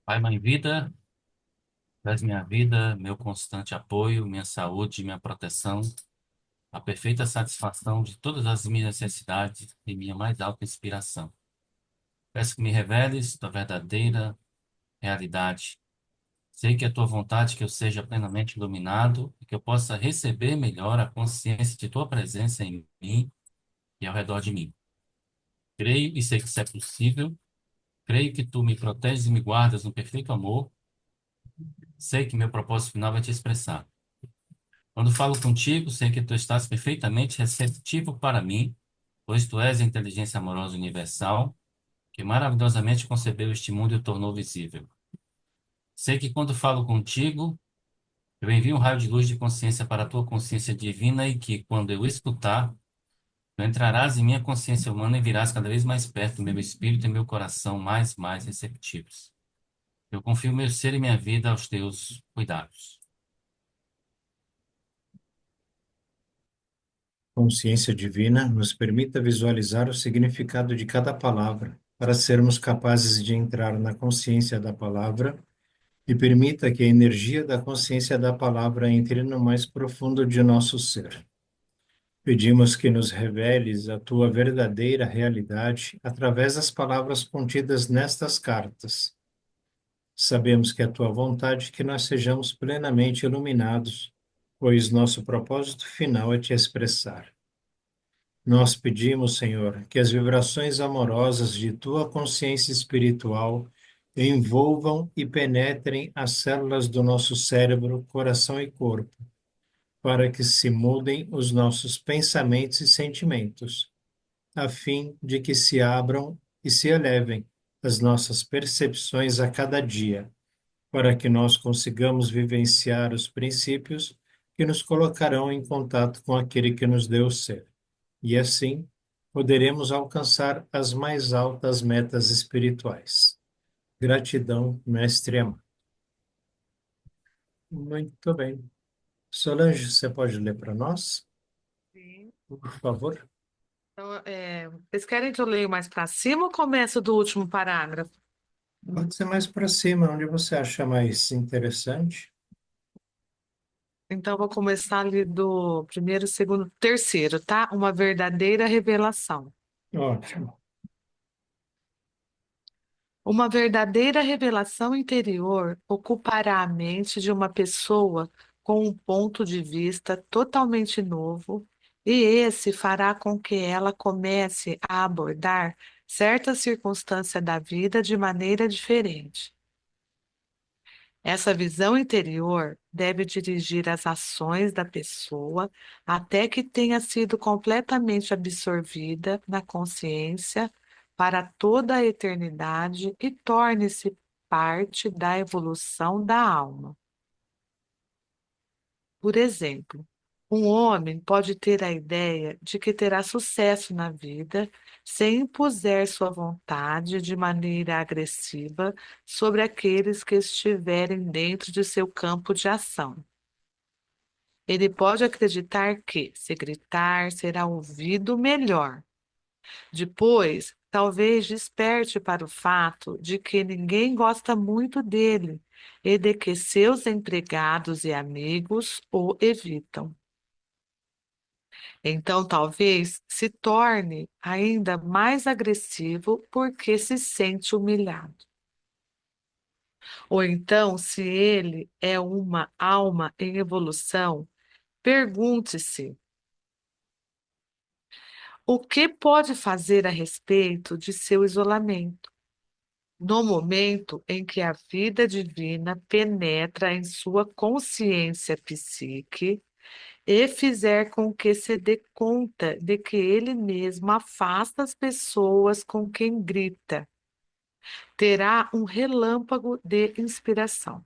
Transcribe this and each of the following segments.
Pai, Mãe Vida, traz minha vida, meu constante apoio, minha saúde, minha proteção, a perfeita satisfação de todas as minhas necessidades e minha mais alta inspiração. Peço que me reveles tua verdadeira realidade. Sei que é tua vontade que eu seja plenamente iluminado e que eu possa receber melhor a consciência de tua presença em mim e ao redor de mim. Creio e sei que isso é possível. Creio que tu me proteges e me guardas no perfeito amor. Sei que meu propósito final vai te expressar. Quando falo contigo, sei que tu estás perfeitamente receptivo para mim, pois tu és a inteligência amorosa universal, que maravilhosamente concebeu este mundo e o tornou visível. Sei que quando falo contigo, eu envio um raio de luz de consciência para a tua consciência divina e que, quando eu escutar, tu entrarás em minha consciência humana e virás cada vez mais perto do meu espírito e meu coração mais receptivos. Eu confio meu ser e minha vida aos teus cuidados. Consciência divina nos permita visualizar o significado de cada palavra, para sermos capazes de entrar na consciência da palavra e permita que a energia da consciência da palavra entre no mais profundo de nosso ser. Pedimos que nos reveles a tua verdadeira realidade através das palavras contidas nestas cartas. Sabemos que é a tua vontade que nós sejamos plenamente iluminados, pois nosso propósito final é te expressar. Nós pedimos, Senhor, que as vibrações amorosas de tua consciência espiritual envolvam e penetrem as células do nosso cérebro, coração e corpo, para que se mudem os nossos pensamentos e sentimentos, a fim de que se abram e se elevem as nossas percepções a cada dia, para que nós consigamos vivenciar os princípios que nos colocarão em contato com aquele que nos deu o ser. E assim, poderemos alcançar as mais altas metas espirituais. Gratidão, Mestre amado. Muito bem. Solange, você pode ler para nós, Sim. por favor? Então, vocês querem que eu leia mais para cima ou começo do último parágrafo? Pode ser mais para cima, onde você acha mais interessante. Então, eu vou começar ali do primeiro, segundo, terceiro, tá? Uma verdadeira revelação. Ótimo. Uma verdadeira revelação interior ocupará a mente de uma pessoa com um ponto de vista totalmente novo, e esse fará com que ela comece a abordar certas circunstâncias da vida de maneira diferente. Essa visão interior deve dirigir as ações da pessoa até que tenha sido completamente absorvida na consciência para toda a eternidade e torne-se parte da evolução da alma. Por exemplo, um homem pode ter a ideia de que terá sucesso na vida sem impuser sua vontade de maneira agressiva sobre aqueles que estiverem dentro de seu campo de ação. Ele pode acreditar que, se gritar, será ouvido melhor. Depois, talvez desperte para o fato de que ninguém gosta muito dele e de que seus empregados e amigos o evitam. Então, talvez se torne ainda mais agressivo porque se sente humilhado. Ou então, se ele é uma alma em evolução, pergunte-se: o que pode fazer a respeito de seu isolamento? No momento em que a vida divina penetra em sua consciência psíquica e fizer com que se dê conta de que ele mesmo afasta as pessoas com quem grita, terá um relâmpago de inspiração.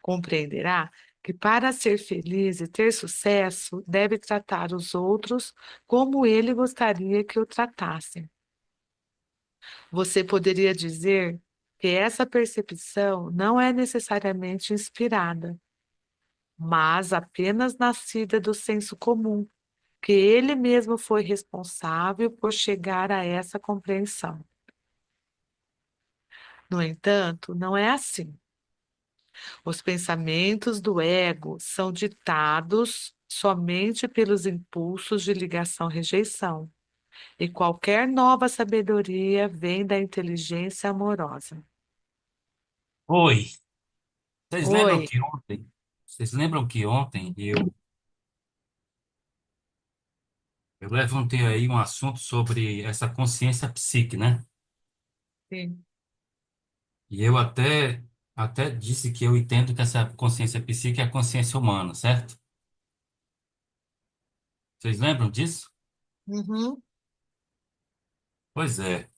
Compreenderá que para ser feliz e ter sucesso, deve tratar os outros como ele gostaria que o tratassem. Você poderia dizer que essa percepção não é necessariamente inspirada, mas apenas nascida do senso comum, que ele mesmo foi responsável por chegar a essa compreensão. No entanto, não é assim. Os pensamentos do ego são ditados somente pelos impulsos de ligação-rejeição, e qualquer nova sabedoria vem da inteligência amorosa. Oi, vocês lembram Oi, que ontem, vocês lembram que ontem eu levantei aí um assunto sobre essa consciência psíquica, né? sim. E eu até disse que eu entendo que essa consciência psíquica é a consciência humana, certo? Vocês lembram disso? Uhum. Pois é.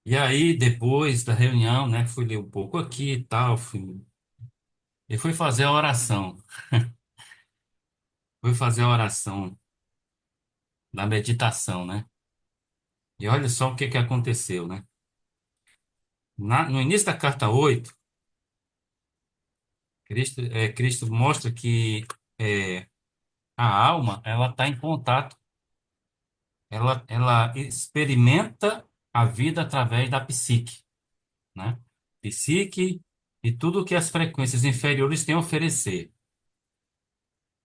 E aí, depois da reunião, né, fui ler um pouco aqui e tal, e fui fazer a oração. Fui fazer a oração da meditação, né? E olha só o que que aconteceu, né? No início da carta 8, Cristo mostra que é, a alma, ela está em contato, ela experimenta a vida através da psique, né? Psique e tudo que as frequências inferiores têm a oferecer.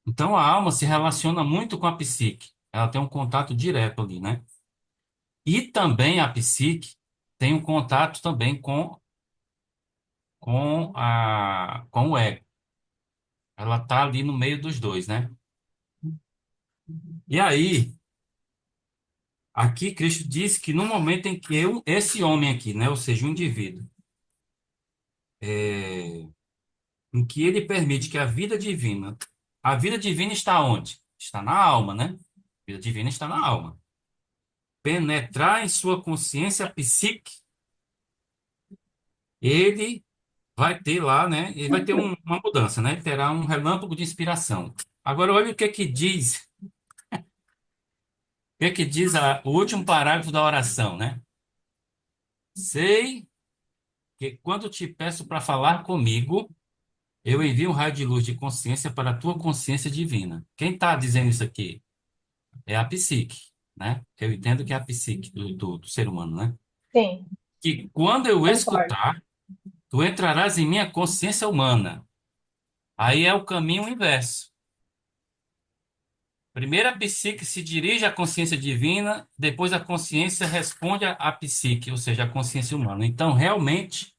Então, a alma se relaciona muito com a psique. Ela tem um contato direto ali, né? E também a psique tem um contato também com o ego. Ela está ali no meio dos dois, né? E aí, aqui Cristo diz que no momento em que esse homem aqui, né? Ou seja, o indivíduo, em que ele permite que a vida divina está onde? Está na alma, né? A vida divina está na alma. Penetrar em sua consciência psíquica, ele vai ter lá, né? Ele vai ter uma mudança, né? Ele terá um relâmpago de inspiração. Agora, olha o que é que diz o último parágrafo da oração, né? Sei que quando te peço para falar comigo, eu envio um raio de luz de consciência para a tua consciência divina. Quem está dizendo isso aqui? É a psique, né? Eu entendo que é a psique do ser humano, né? Sim, Que quando eu concordo. escutar, tu entrarás em minha consciência humana. Aí é o caminho inverso. Primeiro a psique se dirige à consciência divina, depois a consciência responde à psique, ou seja, à consciência humana. Então, realmente,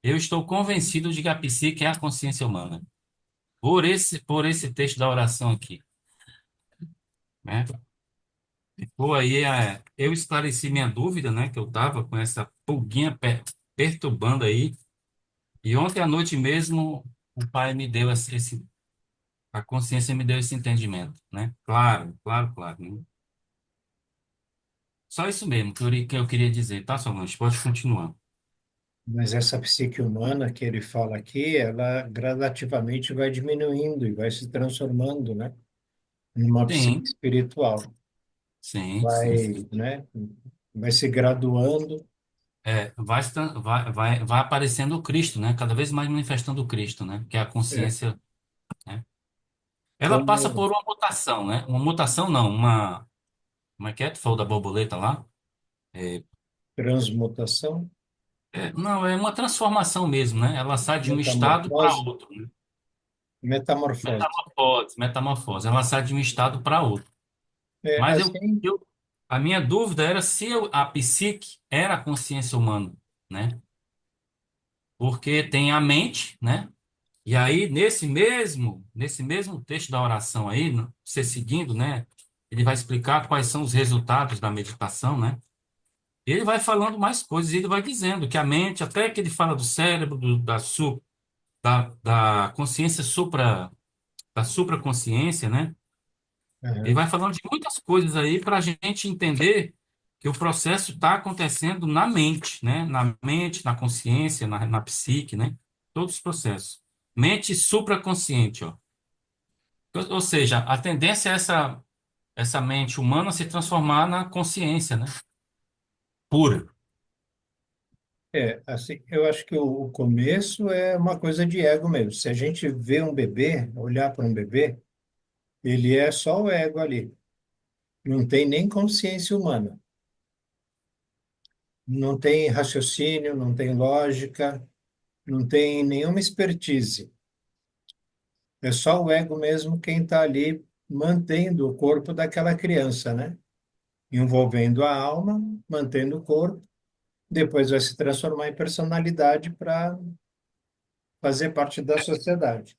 eu estou convencido de que a psique é a consciência humana. Por esse texto da oração aqui, né? Ou aí, eu esclareci minha dúvida, né? Que eu estava com essa pulguinha perturbando aí. E ontem à noite mesmo, o Pai me deu a consciência me deu esse entendimento, né? Claro, claro, claro, né? Só isso mesmo que eu queria dizer, tá, Solange? Pode continuar. Mas essa psique humana que ele fala aqui, ela gradativamente vai diminuindo e vai se transformando, né, numa psique Sim, espiritual. sim, sim. Vai, né, vai se graduando Vai aparecendo o Cristo, né? Cada vez mais manifestando o Cristo, né? Que é a é, consciência, né? Ela passa como por uma mutação, né? Uma mutação não, como é que é? Tu falou da borboleta lá? transmutação, Não, é uma transformação mesmo, né? Ela sai de um estado para metamorfose, outro, né? metamorfose. Metamorfose. Ela sai de um estado para outro. É, Mas assim, a minha dúvida era se a psique era a consciência humana, né? Porque tem a mente, né? E aí, nesse mesmo texto da oração aí, você seguindo, né? Ele vai explicar quais são os resultados da meditação, né? Ele vai falando mais coisas, e ele vai dizendo que a mente, até que ele fala do cérebro, da consciência da supraconsciência, né? Ele aham, vai falando de muitas coisas aí para a gente entender que o processo está acontecendo na mente, né? Na mente, na consciência, na psique, né? Todos os processos. Mente supraconsciente, ó. Ou seja, a tendência é essa mente humana se transformar na consciência, né? Pura. assim, eu acho que o começo é uma coisa de ego mesmo. Se a gente vê um bebê, olhar para um bebê, ele é só o ego ali. Não tem nem consciência humana. não tem raciocínio, não tem lógica, não tem nenhuma expertise. É só o ego mesmo quem está ali mantendo o corpo daquela criança, né? Envolvendo a alma, mantendo o corpo, depois vai se transformar em personalidade para fazer parte da sociedade.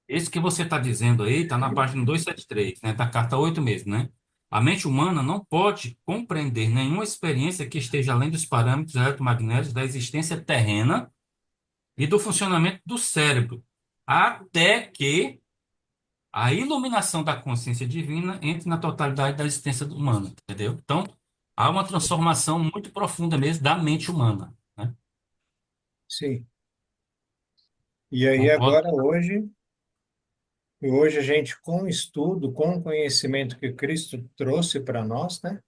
Esse que você está dizendo aí está na página 273, né, da carta 8 mesmo, né? A mente humana não pode compreender nenhuma experiência que esteja além dos parâmetros eletromagnéticos da existência terrena e do funcionamento do cérebro, até que a iluminação da consciência divina entre na totalidade da existência humana, entendeu? Então, há uma transformação muito profunda mesmo da mente humana, né? Sim. E aí Concordo. agora, hoje a gente, com o estudo, com o conhecimento que Cristo trouxe para nós, né?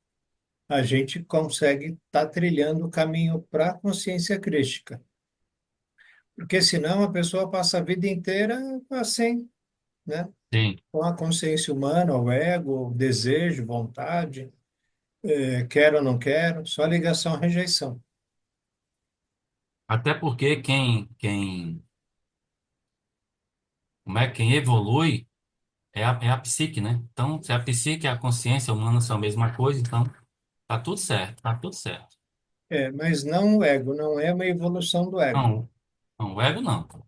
A gente consegue estar trilhando o caminho para a consciência crística. Porque senão a pessoa passa a vida inteira assim, né? Sim. Com a consciência humana, o ego, o desejo, vontade, quero ou não quero, só ligação, rejeição. Até porque como é, quem evolui é a psique, né? Então, se a psique e a consciência humana são a mesma coisa, então tá tudo certo, tá tudo certo. Mas não o ego, não é uma evolução do ego. Não, não, o ego não, pô.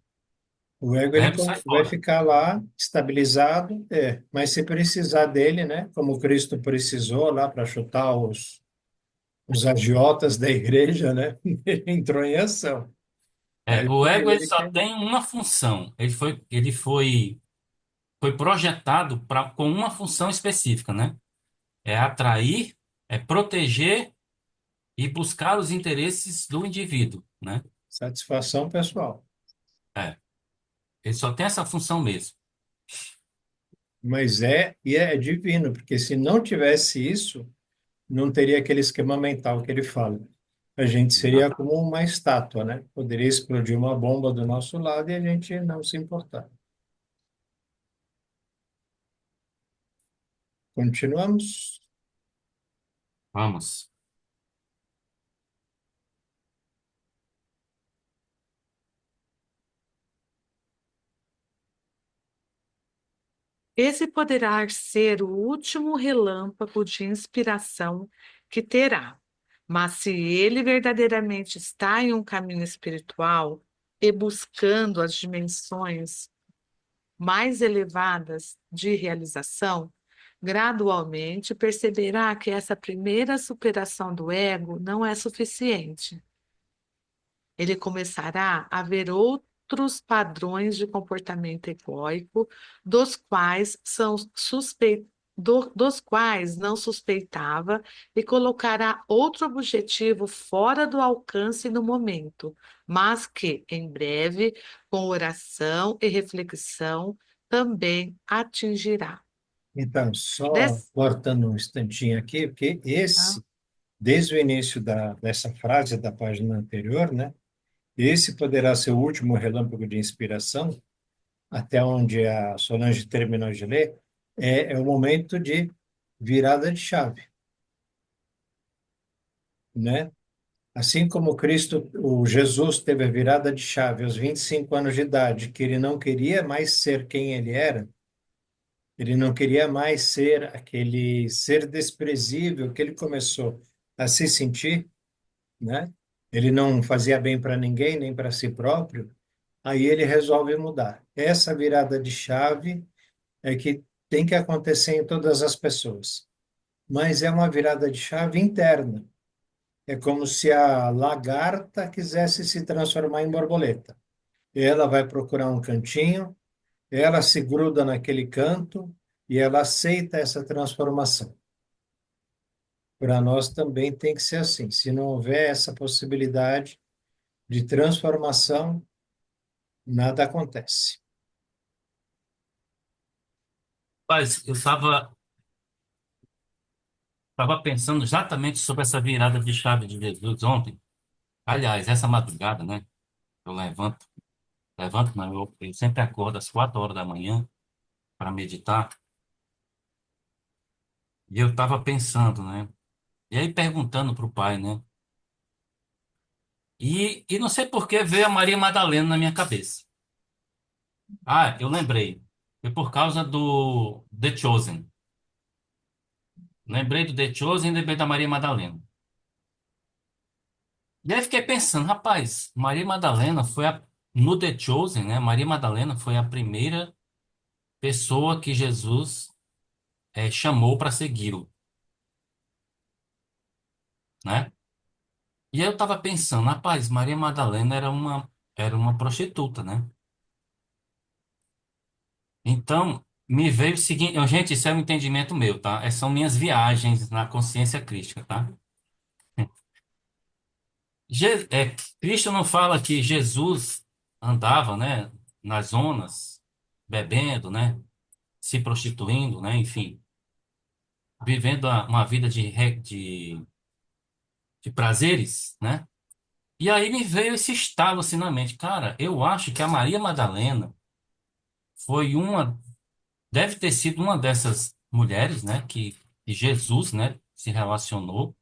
O ego O ele ego sai vai fora. ficar lá estabilizado, mas se precisar dele, né, como Cristo precisou lá para chutar os agiotas da igreja, né, ele entrou em ação. É, Aí o foi ego ele ele só que, tem uma função. Foi projetado com uma função específica, né? É atrair, é proteger e buscar os interesses do indivíduo, né? satisfação pessoal. É, ele só tem essa função mesmo. Mas é divino, porque se não tivesse isso, não teria aquele esquema mental que ele fala. A gente seria Exato. como uma estátua, né? Poderia explodir uma bomba do nosso lado e a gente não se importar. Continuamos? Vamos. Esse poderá ser o último relâmpago de inspiração que terá. Mas se ele verdadeiramente está em um caminho espiritual e buscando as dimensões mais elevadas de realização, gradualmente perceberá que essa primeira superação do ego não é suficiente. Ele começará a ver outros padrões de comportamento egóico, dos quais dos quais não suspeitava, e colocará outro objetivo fora do alcance no momento, mas que, em breve, com oração e reflexão, também atingirá. Então, só Des- cortando um instantinho aqui, porque Ah, desde o início dessa frase da página anterior, né? Esse poderá ser o último relâmpago de inspiração, até onde a Solange terminou de ler, é o momento de virada de chave, né? Assim como Cristo, o Jesus teve a virada de chave aos 25 anos de idade, que ele não queria mais ser quem ele era, ele não queria mais ser aquele ser desprezível que ele começou a se sentir, né? Ele não fazia bem para ninguém, nem para si próprio. Aí ele resolve mudar. Essa virada de chave é que tem que acontecer em todas as pessoas. Mas é uma virada de chave interna. É como se a lagarta quisesse se transformar em borboleta. Ela vai procurar um cantinho, ela se gruda naquele canto e ela aceita essa transformação. Para nós também tem que ser assim. Se não houver essa possibilidade de transformação, nada acontece. Mas eu estava pensando exatamente sobre essa virada de chave de Jesus ontem. Aliás, essa madrugada, né? Eu levanto, não, eu sempre acordo às 4 horas da manhã para meditar. E eu estava pensando, né? E aí perguntando para o pai, né? E não sei por que veio a Maria Madalena na minha cabeça. Ah, eu lembrei. Foi por causa do The Chosen. Lembrei do The Chosen e lembrei da Maria Madalena. E aí fiquei pensando, rapaz, Maria Madalena foi a, no The Chosen, né? Maria Madalena foi a primeira pessoa que Jesus chamou para segui-lo, né? E aí eu tava pensando, rapaz, Maria Madalena era uma prostituta, né? Então, me veio o seguinte, gente, isso é um entendimento meu, tá? São minhas viagens na consciência crística, tá? Cristo não fala que Jesus andava, né, nas zonas, bebendo, né, se prostituindo, né, enfim, vivendo uma vida de prazeres, né? E aí me veio esse estalo assim na mente, cara, eu acho que a Maria Madalena foi deve ter sido uma dessas mulheres, né, que Jesus, né, se relacionou,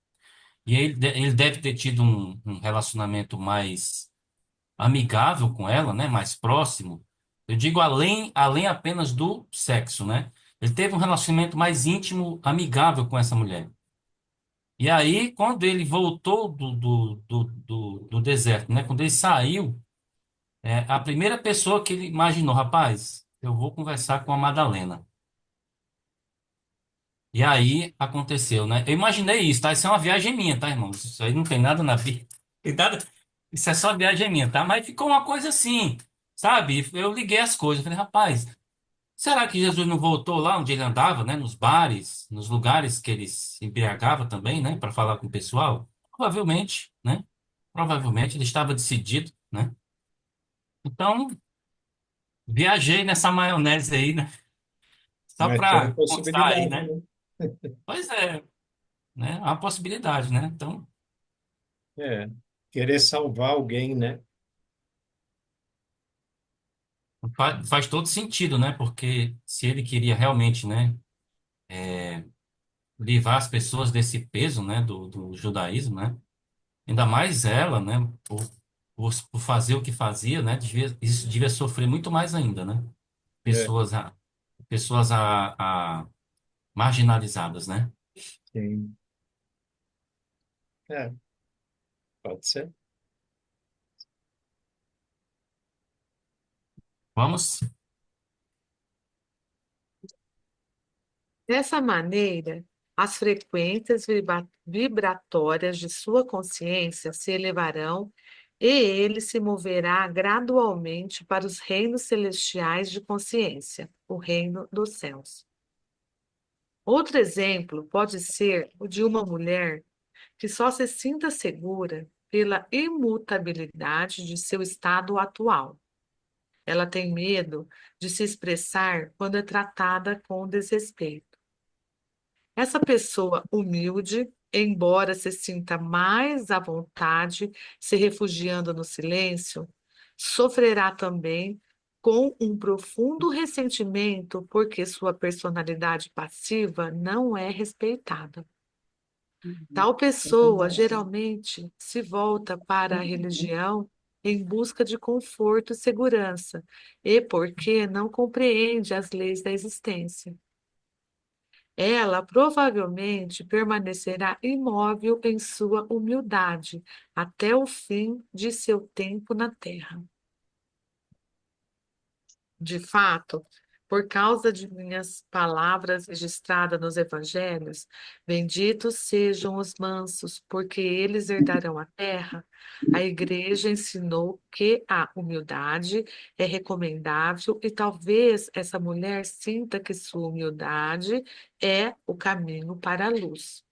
e ele deve ter tido um relacionamento mais amigável com ela, né? Mais próximo. Eu digo além apenas do sexo, né? Ele teve um relacionamento mais íntimo, amigável com essa mulher. E aí, quando ele voltou do deserto, né? Quando ele saiu, a primeira pessoa que ele imaginou, rapaz, eu vou conversar com a Madalena. E aí aconteceu, né? Eu imaginei isso, tá? Isso é uma viagem minha, tá, irmãos? Isso aí não tem nada na Bíblia. Tem nada. Isso é só viagem minha, tá? Mas ficou uma coisa assim, sabe? Eu liguei as coisas. Falei, rapaz, será que Jesus não voltou lá onde ele andava, né? Nos bares, nos lugares que ele se embriagava também, né? Para falar com o pessoal? Provavelmente, né? Provavelmente ele estava decidido, né? Então, viajei nessa maionese aí, né? Só Mas tem a para constar aí, possibilidade, né? né? Pois é, né? É uma possibilidade, né? Então. É. Querer salvar alguém, né? Faz todo sentido, né? Porque se ele queria realmente, né, livrar as pessoas desse peso, né, do judaísmo, né? Ainda mais ela, né, por fazer o que fazia, né? Isso devia sofrer muito mais ainda, né? É. Pessoas, pessoas marginalizadas, né? Sim. É, pode ser. Vamos? Dessa maneira, as frequências vibratórias de sua consciência se elevarão e ele se moverá gradualmente para os reinos celestiais de consciência, o reino dos céus. Outro exemplo pode ser o de uma mulher que só se sinta segura pela imutabilidade de seu estado atual. Ela tem medo de se expressar quando é tratada com desrespeito. Essa pessoa humilde, embora se sinta mais à vontade se refugiando no silêncio, sofrerá também com um profundo ressentimento porque sua personalidade passiva não é respeitada. Tal pessoa geralmente se volta para a religião em busca de conforto e segurança, e porque não compreende as leis da existência. Ela provavelmente permanecerá imóvel em sua humildade até o fim de seu tempo na Terra. De fato, por causa de minhas palavras registradas nos evangelhos, benditos sejam os mansos, porque eles herdarão a terra. A igreja ensinou que a humildade é recomendável e talvez essa mulher sinta que sua humildade é o caminho para a luz.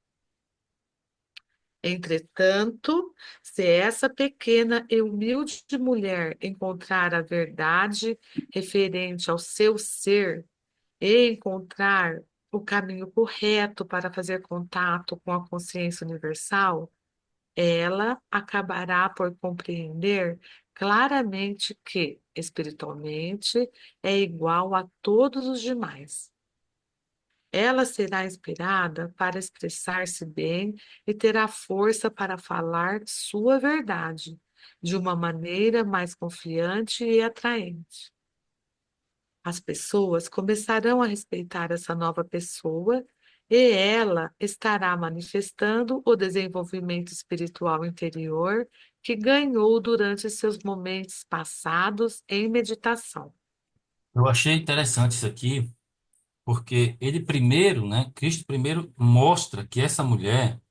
Entretanto, se essa pequena e humilde mulher encontrar a verdade referente ao seu ser e encontrar o caminho correto para fazer contato com a consciência universal, ela acabará por compreender claramente que, espiritualmente, é igual a todos os demais. Ela será inspirada para expressar-se bem e terá força para falar sua verdade, de uma maneira mais confiante e atraente. As pessoas começarão a respeitar essa nova pessoa e ela estará manifestando o desenvolvimento espiritual interior que ganhou durante seus momentos passados em meditação. Eu achei interessante isso aqui, porque ele primeiro, né, Cristo primeiro mostra que essa mulher,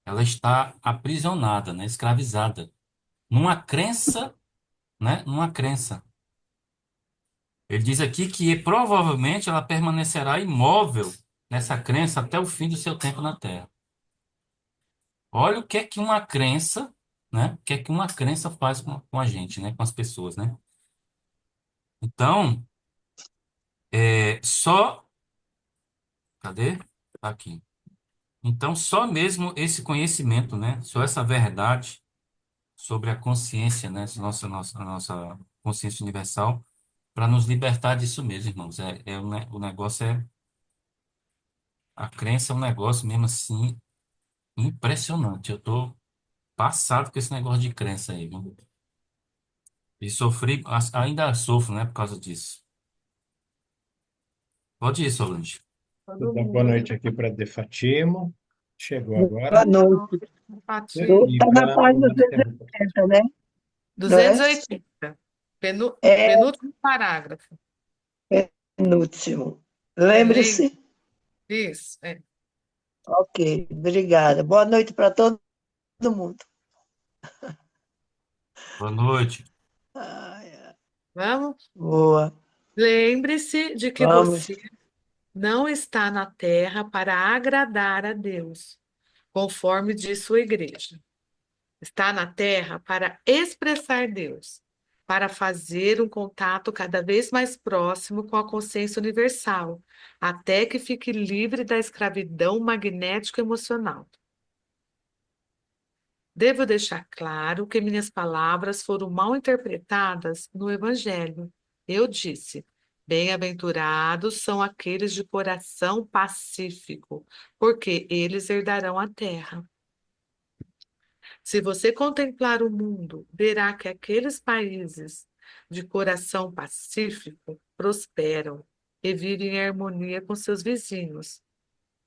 ela está aprisionada, né, escravizada, numa crença, né, numa crença. Ele diz aqui que provavelmente ela permanecerá imóvel nessa crença até o fim do seu tempo na Terra. Olha o que é que uma crença, né, o que é que uma crença faz com a gente, né, com as pessoas, né? Então, só, cadê? Tá aqui. Então, só mesmo esse conhecimento, né, só essa verdade sobre a consciência, né, nossa consciência universal, para nos libertar disso mesmo, irmãos. O negócio a crença é um negócio mesmo assim impressionante. Eu tô passado com esse negócio de crença aí, viu? E sofri, ainda sofro, né, por causa disso. Pode ir, Solange. Vou Todo dar boa mundo. noite aqui para De Fatimo. Chegou Boa agora. noite. E Está na para página o Marcelo. 280, né? Não é? 280. É Penúltimo parágrafo. penúltimo. Lembra? Lembre-se. Isso. Ok, obrigada. Boa noite para todo mundo. Boa noite. Ai, ai. Vamos? Boa. Lembre-se de que Vamos. você não está na terra para agradar a Deus, conforme diz sua igreja. Está na terra para expressar Deus, para fazer um contato cada vez mais próximo com a consciência universal, até que fique livre da escravidão magnético-emocional. Devo deixar claro que minhas palavras foram mal interpretadas no Evangelho. Eu disse: bem-aventurados são aqueles de coração pacífico, porque eles herdarão a terra. Se você contemplar o mundo, verá que aqueles países de coração pacífico prosperam e vivem em harmonia com seus vizinhos.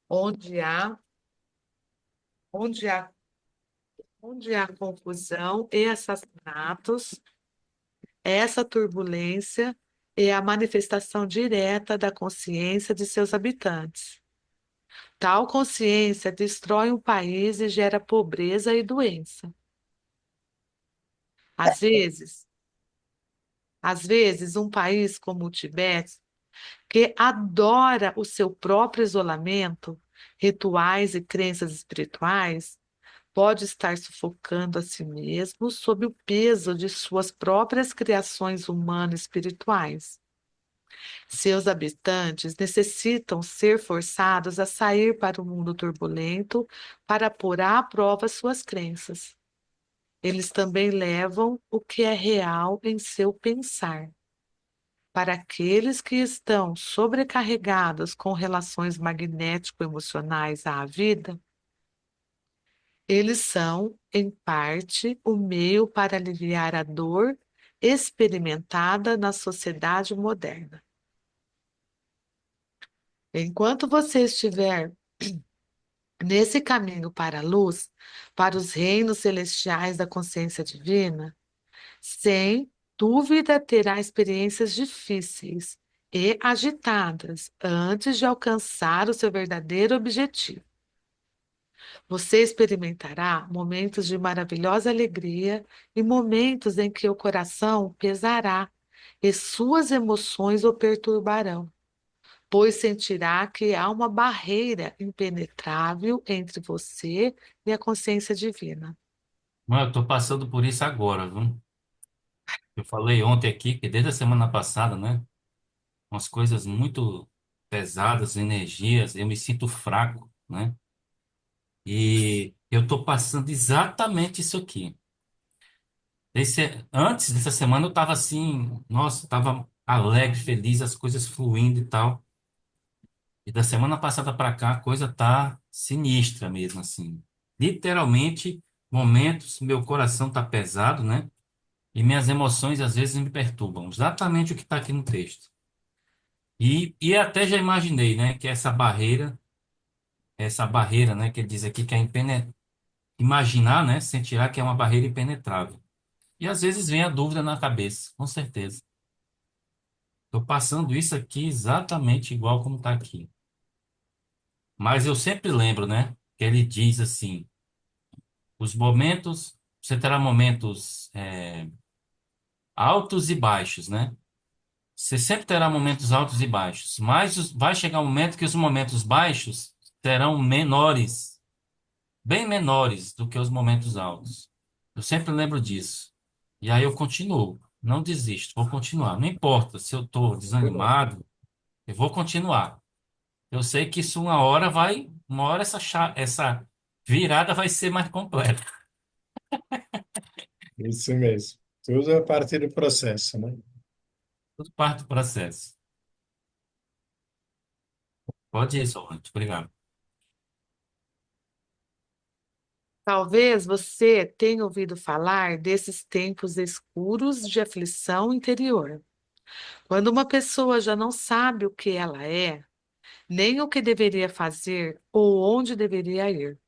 Onde há, onde há, onde há confusão e assassinatos, essa turbulência é a manifestação direta da consciência de seus habitantes. Tal consciência destrói um país e gera pobreza e doença. Às vezes, um país como o Tibete, que adora o seu próprio isolamento, rituais e crenças espirituais, pode estar sufocando a si mesmo sob o peso de suas próprias criações humanas espirituais. Seus habitantes necessitam ser forçados a sair para o mundo turbulento para pôr à prova suas crenças. Eles também levam o que é real em seu pensar. Para aqueles que estão sobrecarregados com relações magnético-emocionais à vida, eles são, em parte, o meio para aliviar a dor experimentada na sociedade moderna. Enquanto você estiver nesse caminho para a luz, para os reinos celestiais da consciência divina, sem dúvida terá experiências difíceis e agitadas antes de alcançar o seu verdadeiro objetivo. Você experimentará momentos de maravilhosa alegria e momentos em que o coração pesará e suas emoções o perturbarão, pois sentirá que há uma barreira impenetrável entre você e a consciência divina. Mano, eu tô passando por isso agora, viu? Eu falei ontem aqui que desde a semana passada, né? Umas coisas muito pesadas, energias, eu me sinto fraco, né? E eu tô passando exatamente isso aqui. Antes dessa semana eu tava assim, nossa, tava alegre, feliz, as coisas fluindo e tal. E da semana passada para cá a coisa tá sinistra mesmo, assim. Literalmente, momentos, meu coração tá pesado, né? e minhas emoções às vezes me perturbam. Exatamente o que está aqui no texto. E até já imaginei, né, que essa barreira, né, que ele diz aqui que é imaginar, né, sentirá que é uma barreira impenetrável. E às vezes vem a dúvida na cabeça, com certeza. Estou passando isso aqui exatamente igual como está aqui. Mas eu sempre lembro, né, que ele diz assim, os momentos, você terá momentos altos e baixos, né? Você sempre terá momentos altos e baixos, mas vai chegar um momento que os momentos baixos serão menores, bem menores do que os momentos altos. Eu sempre lembro disso. E aí eu continuo, não desisto, vou continuar. Não importa se eu estou desanimado, eu vou continuar. Eu sei que isso uma hora essa virada vai ser mais completa. Isso mesmo. Tudo é parte do processo, né? Tudo parte do processo. Pode ir, Solange. Obrigado. Talvez você tenha ouvido falar desses tempos escuros de aflição interior, quando uma pessoa já não sabe o que ela é, nem o que deveria fazer ou onde deveria ir.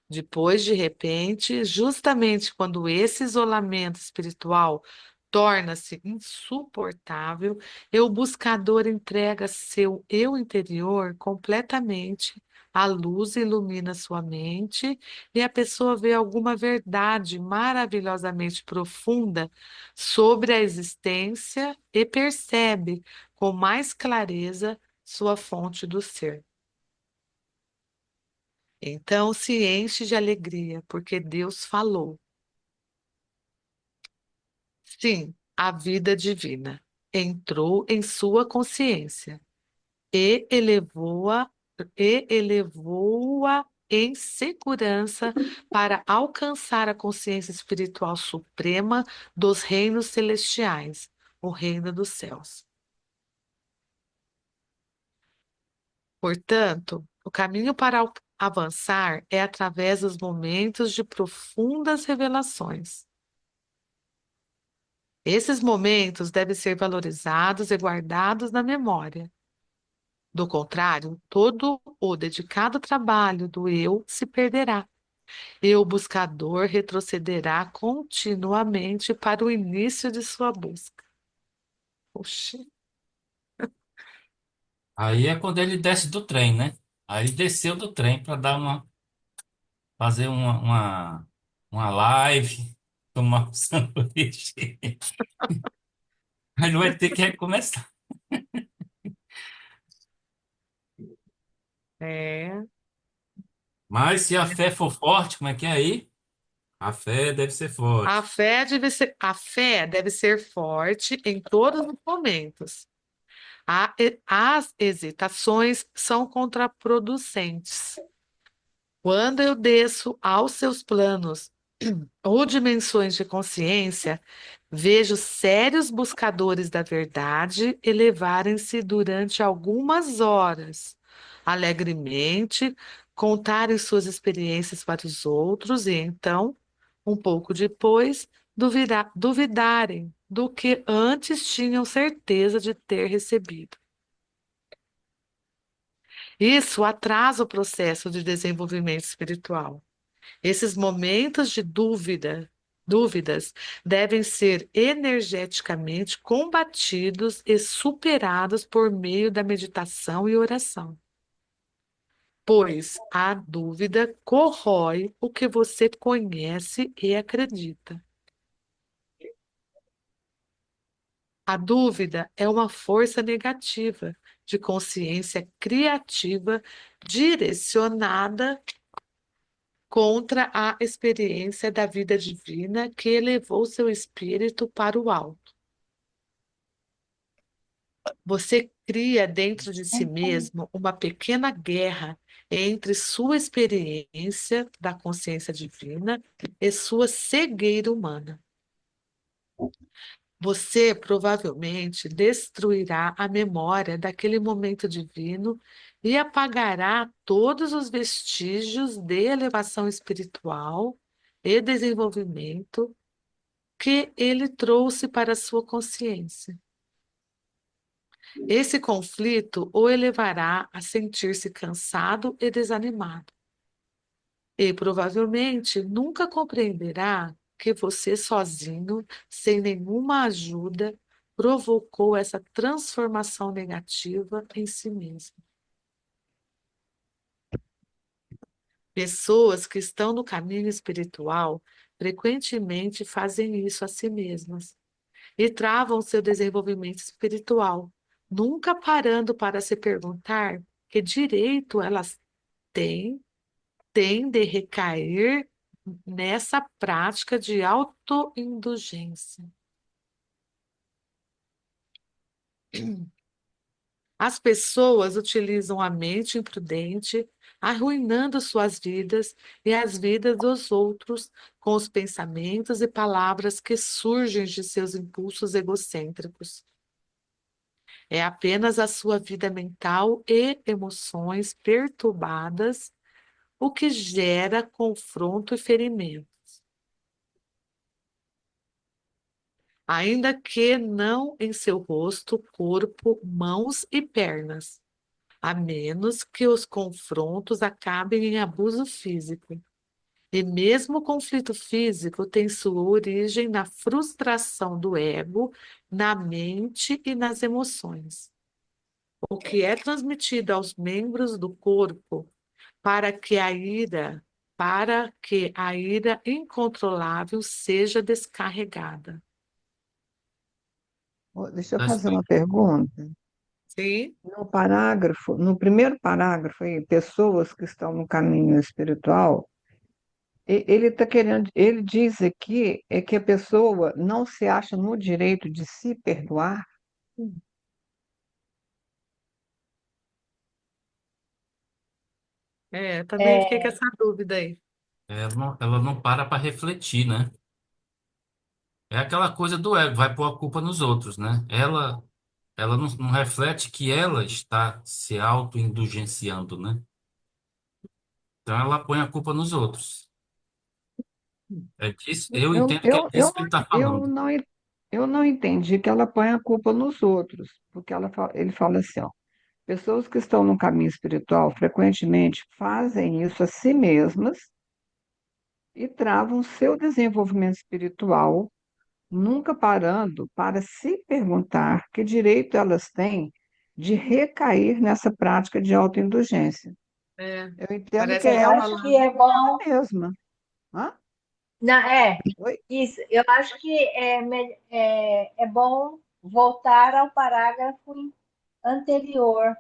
Depois, de repente, justamente quando esse isolamento espiritual torna-se insuportável, o buscador entrega seu eu interior completamente à luz, ilumina sua mente e a pessoa vê alguma verdade maravilhosamente profunda sobre a existência e percebe com mais clareza sua fonte do ser. Então se enche de alegria, porque Deus falou. Sim, a vida divina entrou em sua consciência e elevou-a em segurança para alcançar a consciência espiritual suprema dos reinos celestiais, o reino dos céus. Portanto, o caminho para avançar é através dos momentos de profundas revelações. Esses momentos devem ser valorizados e guardados na memória. Do contrário, todo o dedicado trabalho do eu se perderá e o buscador retrocederá continuamente para o início de sua busca. Oxi. Aí é quando ele desce do trem, né? Aí ele desceu do trem para fazer uma live, tomar um sanduíche. Aí ele vai ter que recomeçar. É. Mas se a fé for forte, como é que é aí? A fé deve ser forte. A fé deve ser forte em todos os momentos. As hesitações são contraproducentes. Quando eu desço aos seus planos ou dimensões de consciência, vejo sérios buscadores da verdade elevarem-se durante algumas horas, alegremente, contarem suas experiências para os outros e então, um pouco depois, duvidarem do que antes tinham certeza de ter recebido. Isso atrasa o processo de desenvolvimento espiritual. Esses momentos de dúvidas devem ser energeticamente combatidos e superados por meio da meditação e oração, pois a dúvida corrói o que você conhece e acredita. A dúvida é uma força negativa de consciência criativa direcionada contra a experiência da vida divina que elevou seu espírito para o alto. Você cria dentro de si mesmo uma pequena guerra entre sua experiência da consciência divina e sua cegueira humana. Você provavelmente destruirá a memória daquele momento divino e apagará todos os vestígios de elevação espiritual e desenvolvimento que ele trouxe para a sua consciência. Esse conflito o levará a sentir-se cansado e desanimado. E provavelmente nunca compreenderá que você sozinho, sem nenhuma ajuda, provocou essa transformação negativa em si mesmo. Pessoas que estão no caminho espiritual frequentemente fazem isso a si mesmas e travam seu desenvolvimento espiritual, nunca parando para se perguntar que direito elas têm, têm de recair nessa prática de autoindulgência. As pessoas utilizam a mente imprudente, arruinando suas vidas e as vidas dos outros com os pensamentos e palavras que surgem de seus impulsos egocêntricos. É apenas a sua vida mental e emoções perturbadas o que gera confronto e ferimento. Ainda que não em seu rosto, corpo, mãos e pernas, a menos que os confrontos acabem em abuso físico. E mesmo o conflito físico tem sua origem na frustração do ego, na mente e nas emoções. O que é transmitido aos membros do corpo para que a ira incontrolável seja descarregada. Deixa eu Tá fazer uma explicando. pergunta. Sim? No parágrafo, no primeiro parágrafo aí, pessoas que estão no caminho espiritual, ele está querendo, ele diz aqui é que a pessoa não se acha no direito de se perdoar. Também fiquei com essa dúvida aí. Ela não para refletir, né? É aquela coisa do ego, vai pôr a culpa nos outros, né? Ela não reflete que ela está se auto-indulgenciando, né? Então ela põe a culpa nos outros. É disso, eu Eu, entendo que é eu, disso eu, que ele está eu falando. não, eu não entendi que ela põe a culpa nos outros, porque ele fala assim, ó, pessoas que estão no caminho espiritual frequentemente fazem isso a si mesmas e travam seu desenvolvimento espiritual, nunca parando para se perguntar que direito elas têm de recair nessa prática de autoindulgência. É, Eu entendo que parece é que Eu está ela acho que falando. é bom. mesma. Hã? Não, Oi? isso. Eu acho que é bom voltar ao parágrafo anterior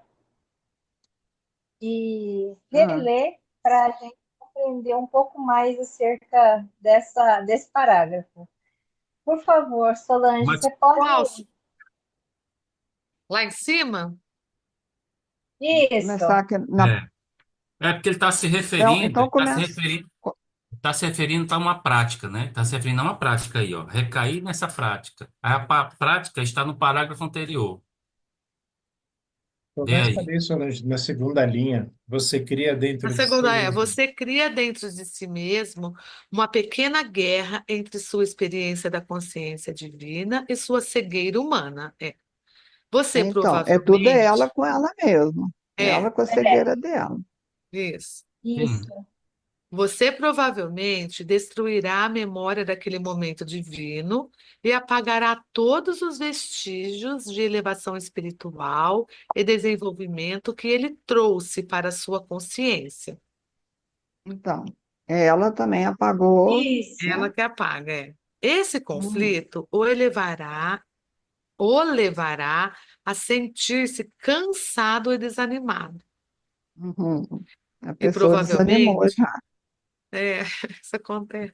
e Ah, reler para a gente compreender um pouco mais acerca desse parágrafo. Por favor, Solange, Mas você pode. Qual? Lá em cima? começar Isso. aqui na. é porque ele está se Então, referindo, então começa. está se referindo a uma prática, né? Está se referindo a uma prática aí, ó. Recair nessa prática. Prática está no parágrafo anterior. Vê Começa aí. ali, Solange, na segunda linha. Você cria A dentro de si segunda é: mesmo. você cria dentro de si mesmo uma pequena guerra entre sua experiência da consciência divina e sua cegueira humana. Você Então, é tudo ela provavelmente. com ela mesma. Ela É, com a cegueira dela. isso. Sim. Isso. Você provavelmente destruirá a memória daquele momento divino e apagará todos os vestígios de elevação espiritual e desenvolvimento que ele trouxe para a sua consciência. Então, ela também apagou, Isso. Ela né? que apaga, é. Esse Uhum, conflito o levará a sentir-se cansado e desanimado. uhum. A E pessoa desanimou provavelmente, já. é, isso acontece.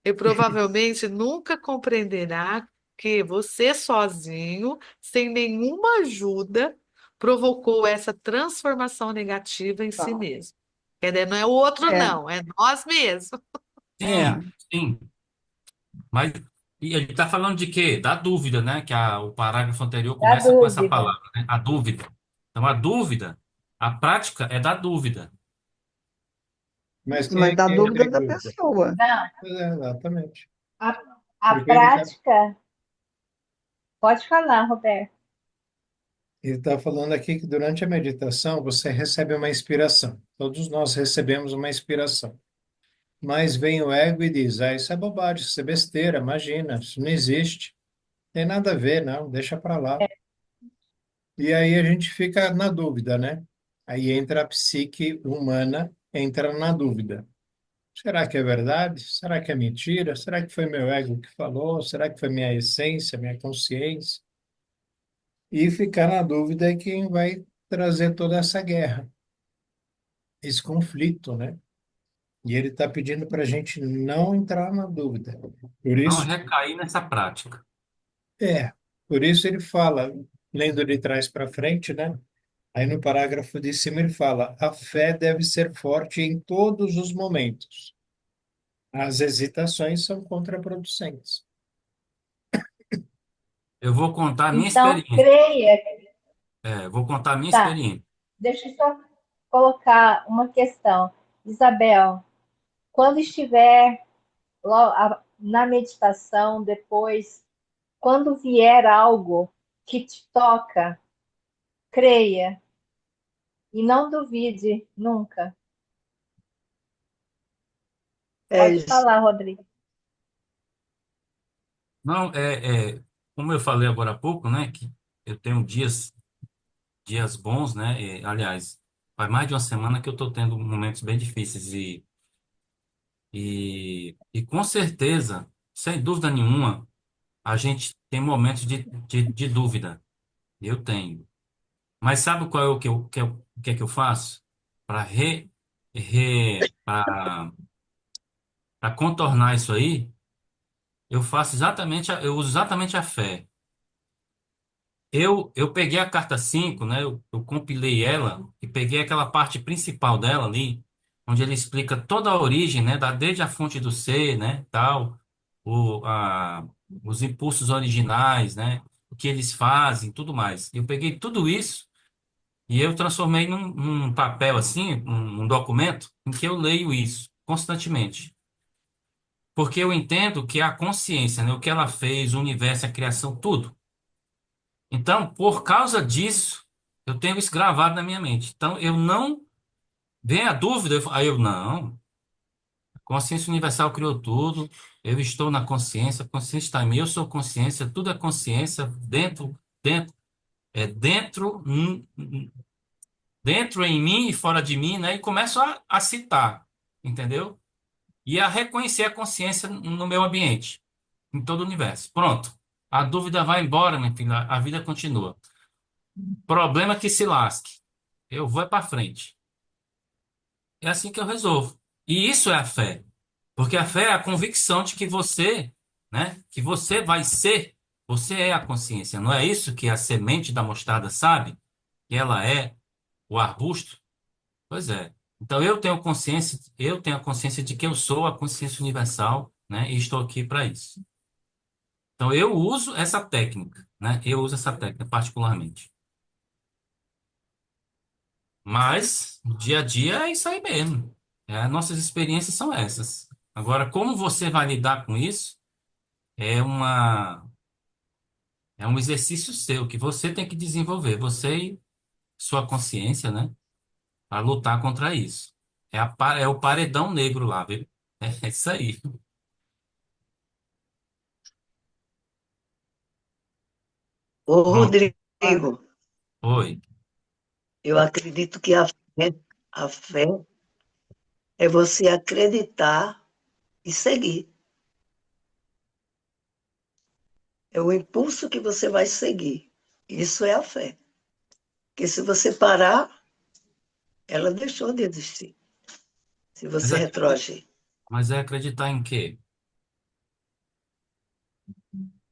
E provavelmente nunca compreenderá que você sozinho, sem nenhuma ajuda, provocou essa transformação negativa em si Então, mesmo. Quer dizer, não é o outro, é, não, é nós mesmos. é. Sim, sim. Mas e ele está falando de quê? Da dúvida, né? O parágrafo anterior Da começa com essa dúvida. palavra, né? A dúvida. Então, a dúvida, a prática é da dúvida. Mas Mas da quem dúvida tem da dúvida? pessoa. Não. Pois é, exatamente. A Porque ele está prática, pode falar, Roberto. ele tá falando aqui que durante a meditação você recebe uma inspiração. Todos nós recebemos uma inspiração. Mas vem o ego e diz: ah, isso é bobagem, isso é besteira, imagina, isso não existe. Tem nada a ver, não, deixa para lá. E aí a gente fica na dúvida, né? Aí entra a psique humana, entra na dúvida. Será que é verdade? Será que é mentira? Será que foi meu ego que falou? Será que foi minha essência, minha consciência? E ficar na dúvida é quem vai trazer toda essa guerra, esse conflito, né? E ele está pedindo para a gente não entrar na dúvida. Por Não isso, recair nessa prática. é, por isso ele fala, lendo de trás para frente, né? Aí no parágrafo de cima ele fala: a fé deve ser forte em todos os momentos. As hesitações são contraproducentes. Eu vou contar a minha Então, experiência. creia, Vou contar a minha tá? experiência. Deixa eu só colocar uma questão. Isabel, quando estiver na meditação, depois, quando vier algo que te toca, creia e não duvide nunca. É Pode isso. falar, Rodrigo. Não, como eu falei agora há pouco, né, que eu tenho dias bons, né, aliás, faz mais de uma semana que eu estou tendo momentos bem difíceis e com certeza, sem dúvida nenhuma, a gente tem momentos de dúvida. Eu tenho. Mas sabe qual é o que é que eu faço? Para para contornar isso aí, eu uso exatamente a fé. Eu peguei a carta 5, né? Eu compilei ela e peguei aquela parte principal dela ali, onde ele explica toda a origem, né? Desde a fonte do ser, né? Tal, os impulsos originais, né? O que eles fazem, tudo mais. Eu peguei tudo isso e eu transformei num papel assim, um documento, em que eu leio isso constantemente. Porque eu entendo que a consciência, né? O que ela fez, o universo, a criação, tudo. Então, por causa disso, eu tenho isso gravado na minha mente. Então, eu não. Vem a dúvida, aí eu não. A consciência universal criou tudo. Eu estou na consciência, a consciência está em mim, eu sou consciência, tudo é consciência, dentro, dentro, dentro em mim e fora de mim, né? E começo a citar, entendeu? E a reconhecer a consciência no meu ambiente, em todo o universo. Pronto. A dúvida vai embora, minha filha, a vida continua. Problema que se lasque. Eu vou para frente. É assim que eu resolvo. E isso é a fé. Porque a fé é a convicção de que você, né, que você vai ser, você é a consciência. Não é isso que a semente da mostarda sabe? Que ela é o arbusto? Pois é. Então eu tenho a consciência de que eu sou a consciência universal, né, e estou aqui para isso. Então eu uso essa técnica, né? Eu uso essa técnica particularmente. Mas, no dia a dia é isso aí mesmo. Nossas experiências são essas. Agora, como você vai lidar com isso é é um exercício seu que você tem que desenvolver, você e sua consciência, né? Para lutar contra isso. É o paredão negro lá, viu? É isso aí. Ô, Pronto. Rodrigo, Oi. eu acredito que a fé é você acreditar e seguir. É o impulso que você vai seguir. Isso é a fé. Porque se você parar, ela deixou de existir. Se Mas, você retroagir. mas é acreditar em quê?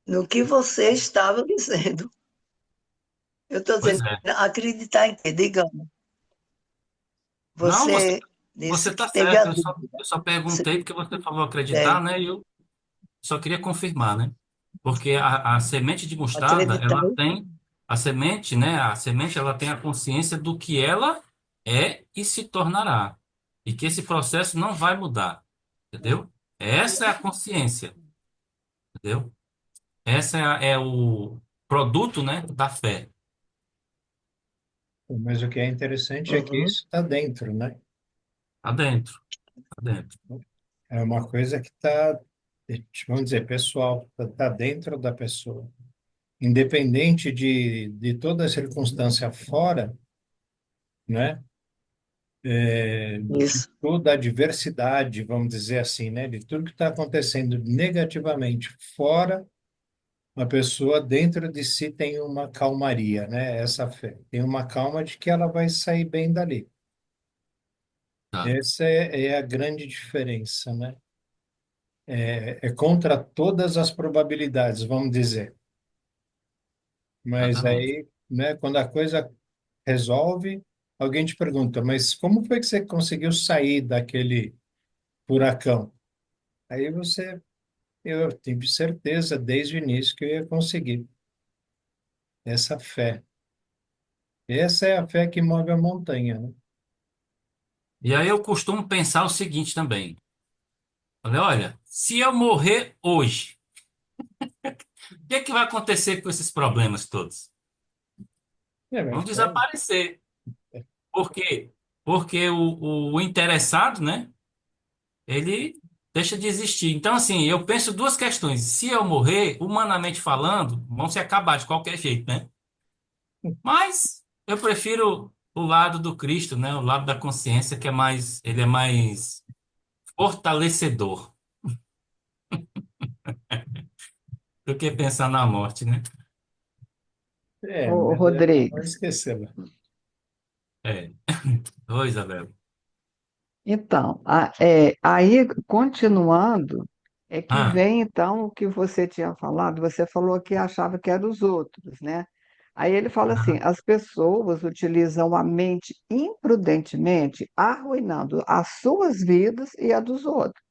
No que você estava dizendo. Eu estou Pois dizendo, é. acreditar em quê? Digamos, Não, você você disse está que teve a certo. dúvida. Eu só Você, perguntei porque você falou acreditar, é, né? E eu só queria confirmar, né? Porque a semente de mostarda, acreditar. a semente, né? A semente, ela tem a consciência do que ela é e se tornará. E que esse processo não vai mudar, entendeu? Essa é a consciência. entendeu? Essa é o produto, né, da fé. Mas o que é interessante é que Uhum. isso está dentro, né? Tá dentro, tá dentro. É uma coisa que está, vamos dizer, pessoal, está dentro da pessoa. Independente de toda a circunstância fora, né? De Isso. toda a diversidade, vamos dizer assim, né? De tudo que está acontecendo negativamente fora, uma pessoa dentro de si tem uma calmaria, né? Essa fé. Tem uma calma de que ela vai sair bem dali. Tá, Essa é a grande diferença, né? É contra todas as probabilidades, vamos dizer. Mas exatamente. aí, né, quando a coisa resolve, alguém te pergunta, mas como foi que você conseguiu sair daquele furacão? Aí eu tive certeza desde o início que eu ia conseguir. Essa fé. Essa é a fé que move a montanha, né? E aí eu costumo pensar o seguinte também. Falei, olha, se eu morrer hoje, o que é que vai acontecer com esses problemas todos? Vai Vão ficar. desaparecer. Por quê? Porque o interessado, né? Ele deixa de existir. Então, assim, eu penso duas questões. Se eu morrer, humanamente falando, vão se acabar de qualquer jeito, né? Mas eu prefiro o lado do Cristo, né? O lado da consciência, que é mais, ele é mais fortalecedor do que pensar na morte, né? Ô, Mas não Rodrigues, esquecê-la. É. Oi, Isabel. então, aí, continuando, é que Ah, vem, então, o que você tinha falado, você falou que achava que era os outros, né? Aí ele fala assim, aham. as pessoas utilizam a mente imprudentemente, arruinando as suas vidas e a dos outros.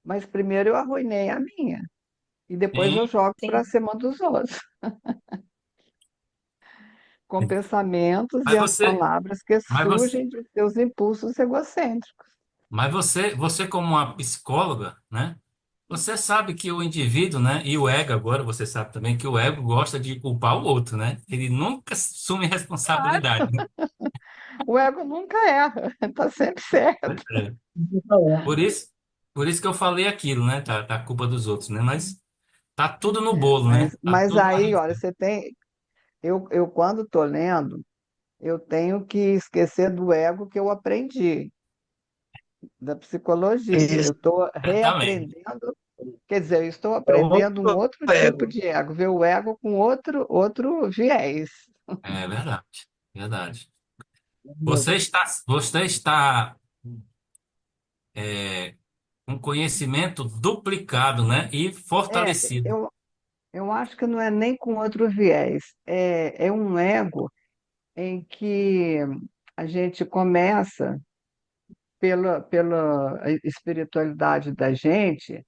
Mas primeiro eu arruinei a minha, e depois Sim. eu jogo para Sim. cima dos outros, com pensamentos Mas e as você, palavras que mas você, surgem de seus impulsos egocêntricos. mas você como uma psicóloga, né? Você sabe que o indivíduo, né? E o ego agora, você sabe também que o ego gosta de culpar o outro, né? Ele nunca assume responsabilidade, né? O ego nunca erra, está sempre certo. É. Por isso, por isso que eu falei aquilo, né? Da culpa dos outros, né? Mas tá tudo no É, bolo, né? Tá mas tudo na aí, olha, rede. eu quando estou lendo, eu tenho que esquecer do ego que eu aprendi, da psicologia. Eu Isso. estou Exatamente. reaprendendo, quer dizer, eu estou É o aprendendo um outro outro tipo ego. de ego, ver o ego com outro viés. É verdade. Verdade. Você está com conhecimento duplicado, né? E É, fortalecido. eu acho que não é nem com outro viés, é um ego em que a gente começa pela espiritualidade da gente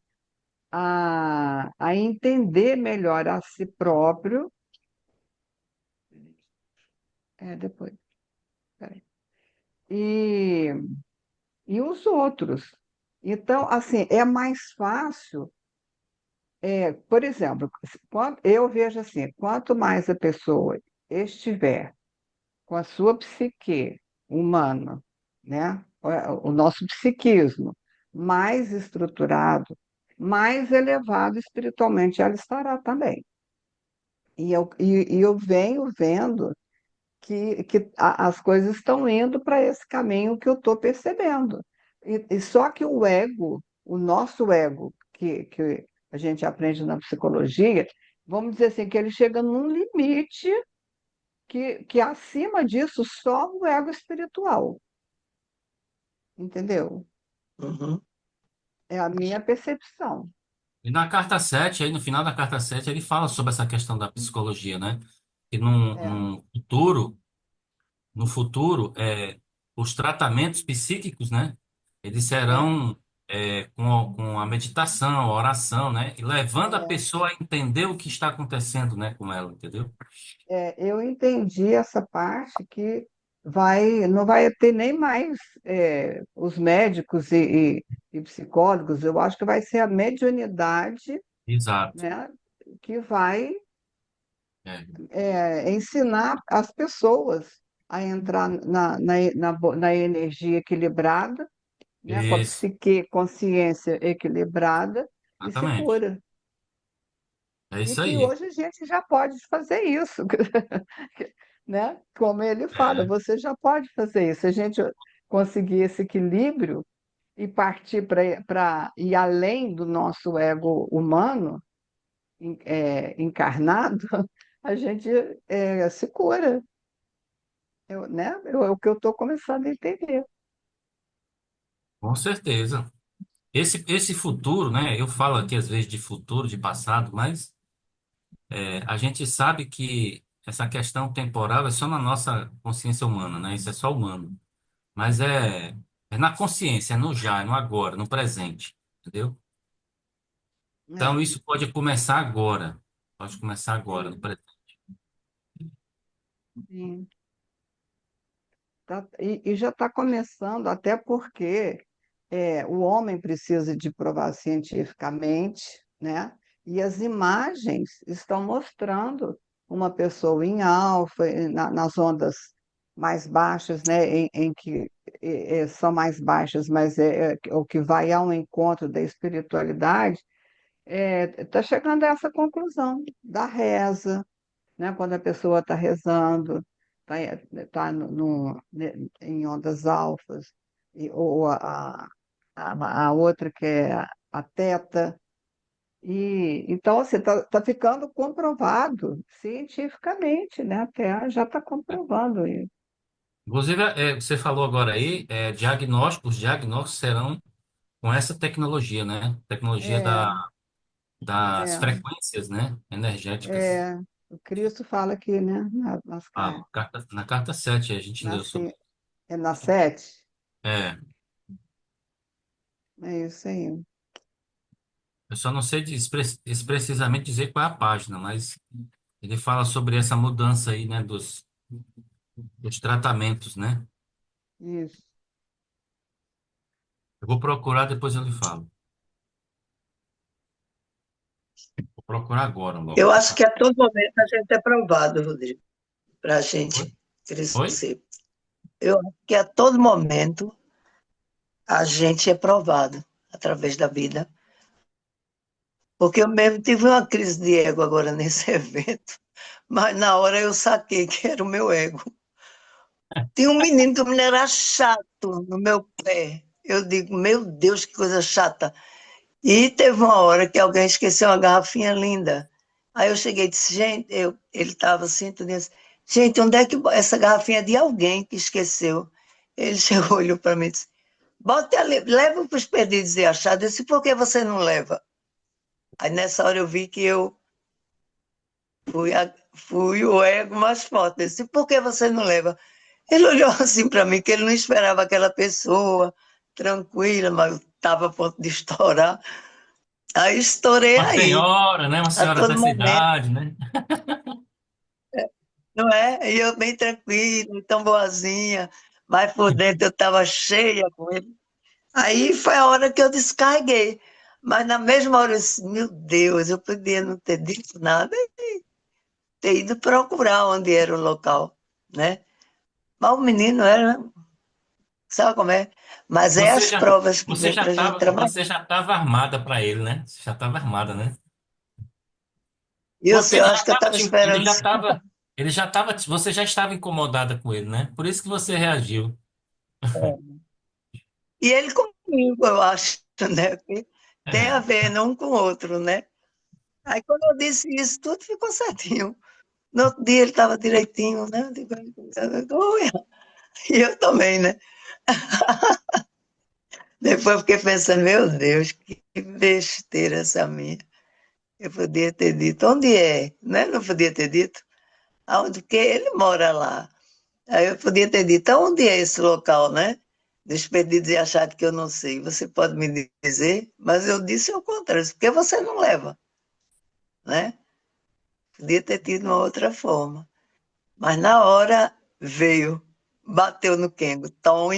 a entender melhor a si próprio, depois, peraí, e, e os outros. Então, assim, é mais fácil, por exemplo, eu vejo assim, quanto mais a pessoa estiver com a sua psique humana, né? O nosso psiquismo mais estruturado, mais elevado espiritualmente ela estará também. E eu venho vendo que as coisas estão indo para esse caminho que eu estou percebendo. E só que o ego, o nosso ego, que a gente aprende na psicologia, vamos dizer assim, que ele chega num limite que acima disso só o ego espiritual, entendeu? Uhum. É a minha percepção. E na carta 7 aí no final da carta 7 ele fala sobre essa questão da psicologia, né? Que É, no futuro, os tratamentos psíquicos, né? Eles é, serão com a meditação, a oração, né? E levando a é. pessoa a entender o que está acontecendo, né, com ela, entendeu? Eu entendi essa parte que não vai ter nem mais os médicos e psicólogos, eu acho que vai ser a mediunidade Exato. né? Que vai É. ensinar as pessoas a entrar na energia equilibrada, né? Com a Isso, psique, consciência equilibrada e se exatamente. cura. É E isso que aí. hoje a gente já pode fazer isso, né? Como ele fala, É. você já pode fazer isso. Se a gente conseguir esse equilíbrio e partir para ir além do nosso ego humano, encarnado, a gente se cura, né? É o que eu estou começando a entender. Com certeza. Esse futuro, né? Eu falo aqui às vezes de futuro, de passado, mas a gente sabe que essa questão temporal é só na nossa consciência humana, né? Isso é só humano. Mas é na consciência, é no já, é no agora, no presente, entendeu? Então É, isso pode começar agora. Pode começar agora, no sim, presente. sim. E já está começando, até porque o homem precisa de provar cientificamente, né? E as imagens estão mostrando uma pessoa em alfa, nas ondas mais baixas, né? Em que são mais baixas, mas é o que vai ao encontro da espiritualidade, está chegando a essa conclusão da reza, né? Quando a pessoa está rezando, está em ondas alfas, ou a outra que é a teta. E, então, assim, está ficando comprovado cientificamente, né? Até já está comprovando isso. Inclusive, você falou agora aí, os diagnósticos serão com essa tecnologia, né? Tecnologia É, das é, frequências, né? Energéticas. é, o Cristo fala aqui, né? Nas Ah, cartas, na carta 7 a gente leu sobre. na 7, É, é isso aí. eu só não sei precisamente dizer qual é a página, mas ele fala sobre essa mudança aí, né? Dos tratamentos, né? Isso, Eu vou procurar, depois eu lhe falo. Vou procurar agora Eu logo. acho que a todo momento a gente é provado, Rodrigo, para a Oi? gente Oi? crescer. Eu acho que a todo momento a gente é provado através da vida. Porque eu mesmo tive uma crise de ego agora nesse evento, mas na hora eu saquei que era o meu ego. Tinha um menino que o menino era chato no meu pé. Eu digo, meu Deus, que coisa chata. E teve uma hora que alguém esqueceu uma garrafinha linda. Aí eu cheguei e disse, gente, ele estava assim, tudo isso. Gente, onde é que essa garrafinha é de alguém que esqueceu? Ele chegou, olhou para mim e disse, bote ali, leva para os perdidos e achados. Eu disse, por que você não leva? Aí nessa hora eu vi que eu fui o ego mais forte. Eu disse, por que você não leva? Ele olhou assim para mim, que ele não esperava aquela pessoa tranquila, mas estava a ponto de estourar. Aí estourei Uma aí, senhora, né? Uma a senhora todo dessa momento, idade, né? não é? E eu bem tranquila, tão boazinha, mas por dentro eu estava cheia com ele. Aí foi a hora que eu descarreguei. Mas na mesma hora eu disse, meu Deus, eu podia não ter dito nada e ter ido procurar onde era o local, né? Mas o menino era, sabe como é? Mas é Você as já, provas que vem para a gente trabalhar. você já estava armada para ele, né? Você já estava armada, né? E eu Porque sei, eu acho que eu estava ele esperando. já estava, você já estava incomodada com ele, né? Por isso que você reagiu. E ele comigo, eu acho, né? Que tem a É. ver um com o outro, né? Aí quando eu disse isso, tudo ficou certinho. No outro dia ele estava direitinho, né? Eu digo, "Oi." E eu também, né? Depois eu fiquei pensando, meu Deus, que besteira essa minha. Eu podia ter dito, onde é? Né? Não podia ter dito. Aonde que ele mora lá. Aí eu podia ter dito, onde é esse local, né? Despedidos e achado que eu não sei. Você pode me dizer, mas eu disse ao contrário, porque você não leva, né? Podia ter tido uma outra forma. Mas na hora veio, bateu no Kengo. Tom,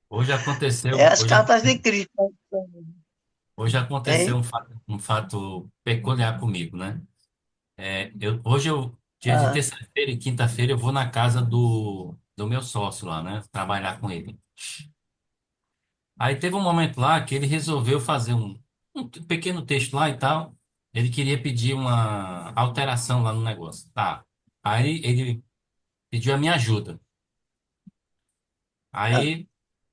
Hoje é aconteceu, as cartas de Cristo. Hoje aconteceu Hein? um fato peculiar comigo, né? Hoje, dia de Ah, terça-feira e quinta-feira, eu vou na casa do meu sócio lá, né? Trabalhar com ele. Aí teve um momento lá que ele resolveu fazer um pequeno texto lá e tal. Ele queria pedir uma alteração lá no negócio. Tá. Aí ele pediu a minha ajuda. ah, Aí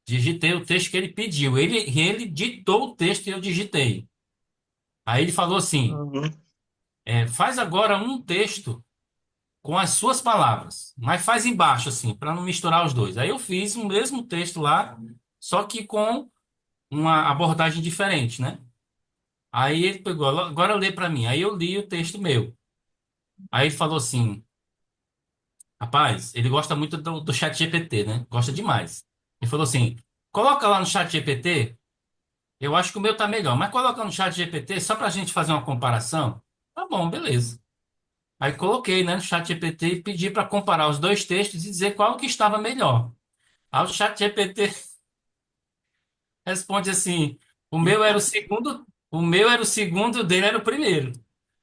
digitei o texto que ele pediu. Ele ditou o texto e eu digitei. Aí ele falou assim: uhum. faz agora um texto com as suas palavras, mas faz embaixo, assim, para não misturar os dois. Aí eu fiz o mesmo texto lá, só que com uma abordagem diferente, né? Aí ele pegou, agora lê para mim. Aí eu li o texto meu. Aí ele falou assim: rapaz, ele gosta muito do chat GPT, né? Gosta demais. Ele falou assim: coloca lá no chat GPT, eu acho que o meu tá melhor, mas coloca no chat GPT só pra gente fazer uma comparação. Tá bom, beleza. Aí coloquei, né, no chat GPT e pedi para comparar os dois textos e dizer qual que estava melhor. Aí o chat GPT responde assim: o meu era o segundo, o dele era o primeiro.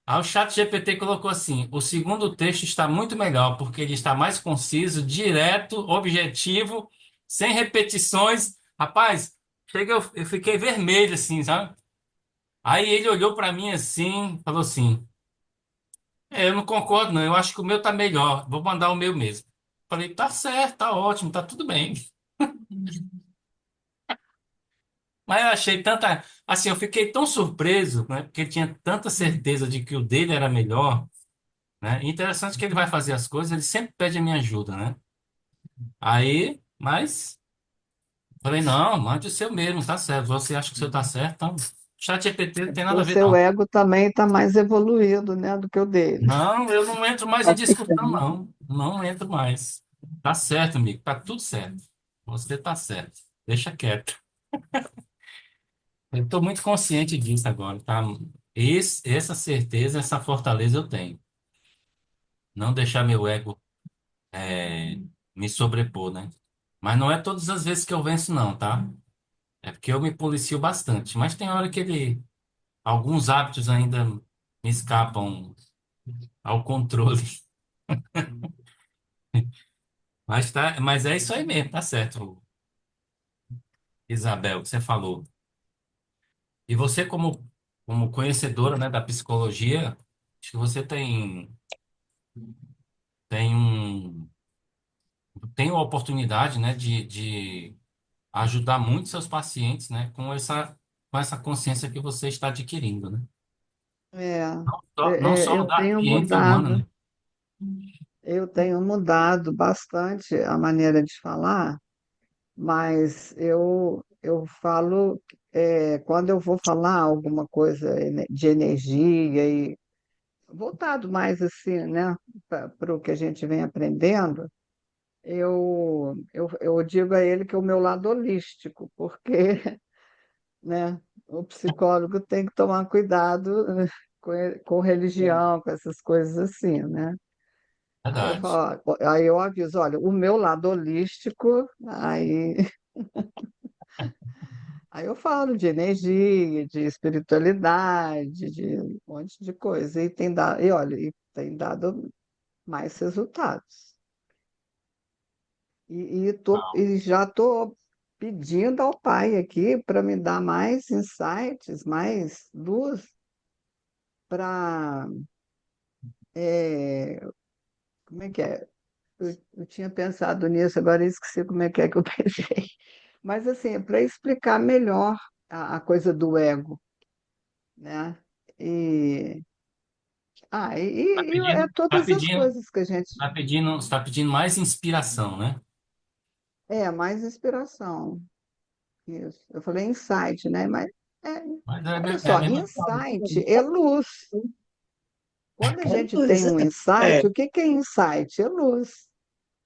Aí o chat GPT colocou assim: o segundo texto está muito melhor, porque ele está mais conciso, direto, objetivo, sem repetições. Rapaz, chega, eu fiquei vermelho, assim, sabe? Aí ele olhou para mim assim, falou assim: eu não concordo, não. Eu acho que o meu tá melhor. Vou mandar o meu mesmo. Falei: tá certo, tá ótimo, tá tudo bem. Mas eu achei tanta. Assim, eu fiquei tão surpreso, né? Porque ele tinha tanta certeza de que o dele era melhor, né? E interessante que ele vai fazer as coisas, ele sempre pede a minha ajuda, né? Aí, mas falei: não, mande o seu mesmo, tá certo. Você acha que o seu tá certo? Então, chat GPT não tem Porque nada a o ver, seu não. ego também está mais evoluído, né, do que o dele. Não, eu não entro mais em Tá discussão, ficando. não. Não entro mais. Tá certo, amigo, tá tudo certo. Você tá certo. Deixa quieto. Eu tô muito consciente disso agora, tá? Essa certeza, essa fortaleza eu tenho. Não deixar meu ego me sobrepor, né? Mas não é todas as vezes que eu venço, não, tá? É porque eu me policio bastante. Mas tem hora que alguns hábitos ainda me escapam ao controle. Mas é isso aí mesmo, tá certo, Isabel, que você falou. E você, como conhecedora, né, da psicologia, acho que você tem um, tem uma oportunidade, né, de ajudar muito seus pacientes, né, com essa consciência que você está adquirindo, né? É, Não só o da eu ciência humana, né? tenho mudado bastante a maneira de falar, mas eu falo, quando eu vou falar alguma coisa de energia e voltado mais assim, né, para o que a gente vem aprendendo, eu digo a ele que é o meu lado holístico, porque, né, o psicólogo tem que tomar cuidado, com religião, com essas coisas assim, né? Aí eu Verdade. falo, aí eu aviso, olha, o meu lado holístico, aí eu falo de energia, de espiritualidade, de um monte de coisa, e tem dado, e olha, e tem dado mais resultados. E já estou pedindo ao Pai aqui para me dar mais insights, mais luz para, como é que é? Eu tinha pensado nisso, agora eu esqueci como é que eu pensei. Mas assim, para explicar melhor a coisa do ego, né? E, Tá e é pedindo, tá todas as pedindo, coisas que a gente. tá pedindo mais inspiração, né? Mais inspiração. Isso. Eu falei insight, né? Mas é, Mas é, olha é a só, mesma coisa. insight é luz. Quando a É gente luz. tem um É, insight, o que que é insight? É luz.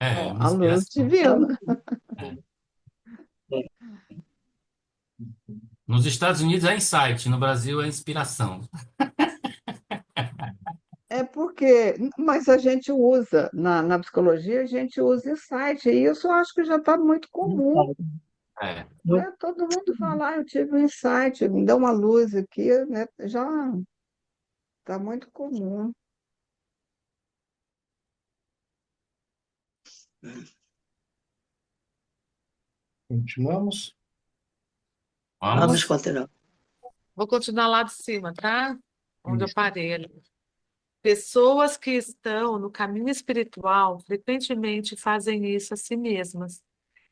É Ó, uma a luz inspiração. divina. É. Nos Estados Unidos é insight, no Brasil é inspiração. É porque, mas a gente usa, na psicologia, a gente usa insight, e isso eu acho que já está muito comum. É. Né? Todo mundo fala, eu tive um insight, me dá uma luz aqui, né? Já está muito comum. Continuamos? Vamos Vamos? continuar. Vou continuar lá de cima, tá? Onde eu parei ali. Pessoas que estão no caminho espiritual frequentemente fazem isso a si mesmas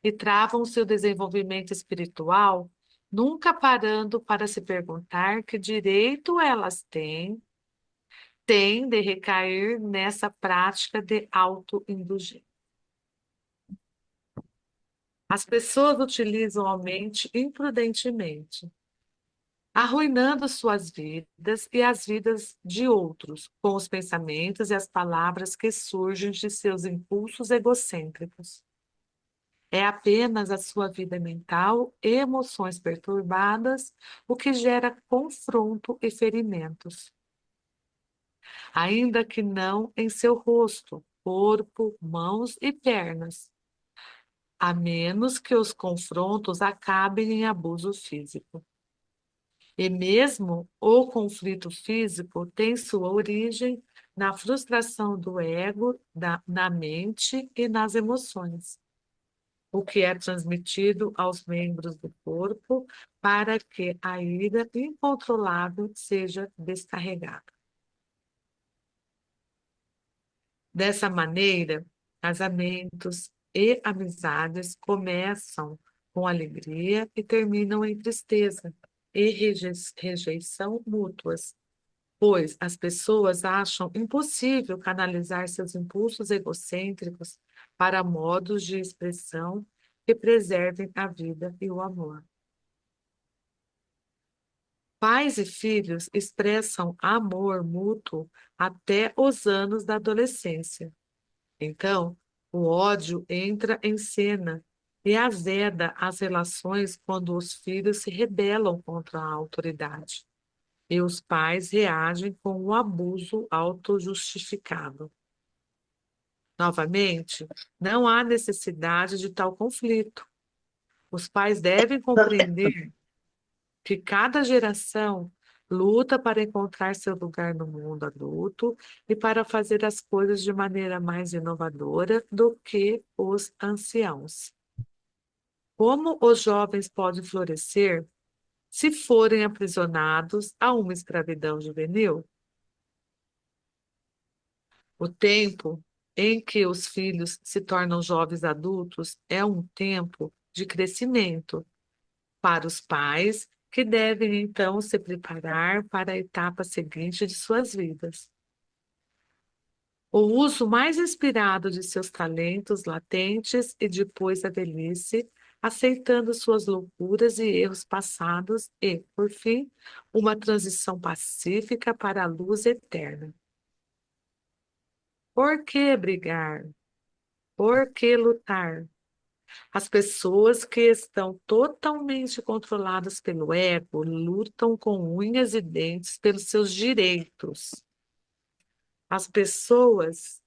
e travam o seu desenvolvimento espiritual, nunca parando para se perguntar que direito elas têm de recair nessa prática de autoindulgência. As pessoas utilizam a mente imprudentemente, arruinando suas vidas e as vidas de outros, com os pensamentos e as palavras que surgem de seus impulsos egocêntricos. É apenas a sua vida mental e emoções perturbadas o que gera confronto e ferimentos, ainda que não em seu rosto, corpo, mãos e pernas, a menos que os confrontos acabem em abuso físico. E mesmo o conflito físico tem sua origem na frustração do ego, na mente e nas emoções, o que é transmitido aos membros do corpo para que a ira incontrolável seja descarregada. Dessa maneira, casamentos e amizades começam com alegria e terminam em tristeza e rejeição mútuas, pois as pessoas acham impossível canalizar seus impulsos egocêntricos para modos de expressão que preservem a vida e o amor. Pais e filhos expressam amor mútuo até os anos da adolescência. Então, o ódio entra em cena e azeda as relações quando os filhos se rebelam contra a autoridade e os pais reagem com o abuso autojustificado. Novamente, não há necessidade de tal conflito. Os pais devem compreender que cada geração luta para encontrar seu lugar no mundo adulto e para fazer as coisas de maneira mais inovadora do que os anciãos. Como os jovens podem florescer se forem aprisionados a uma escravidão juvenil? O tempo em que os filhos se tornam jovens adultos é um tempo de crescimento para os pais, que devem então se preparar para a etapa seguinte de suas vidas. O uso mais inspirado de seus talentos latentes e depois da velhice, aceitando suas loucuras e erros passados e, por fim, uma transição pacífica para a luz eterna. Por que brigar? Por que lutar? As pessoas que estão totalmente controladas pelo ego lutam com unhas e dentes pelos seus direitos. As pessoas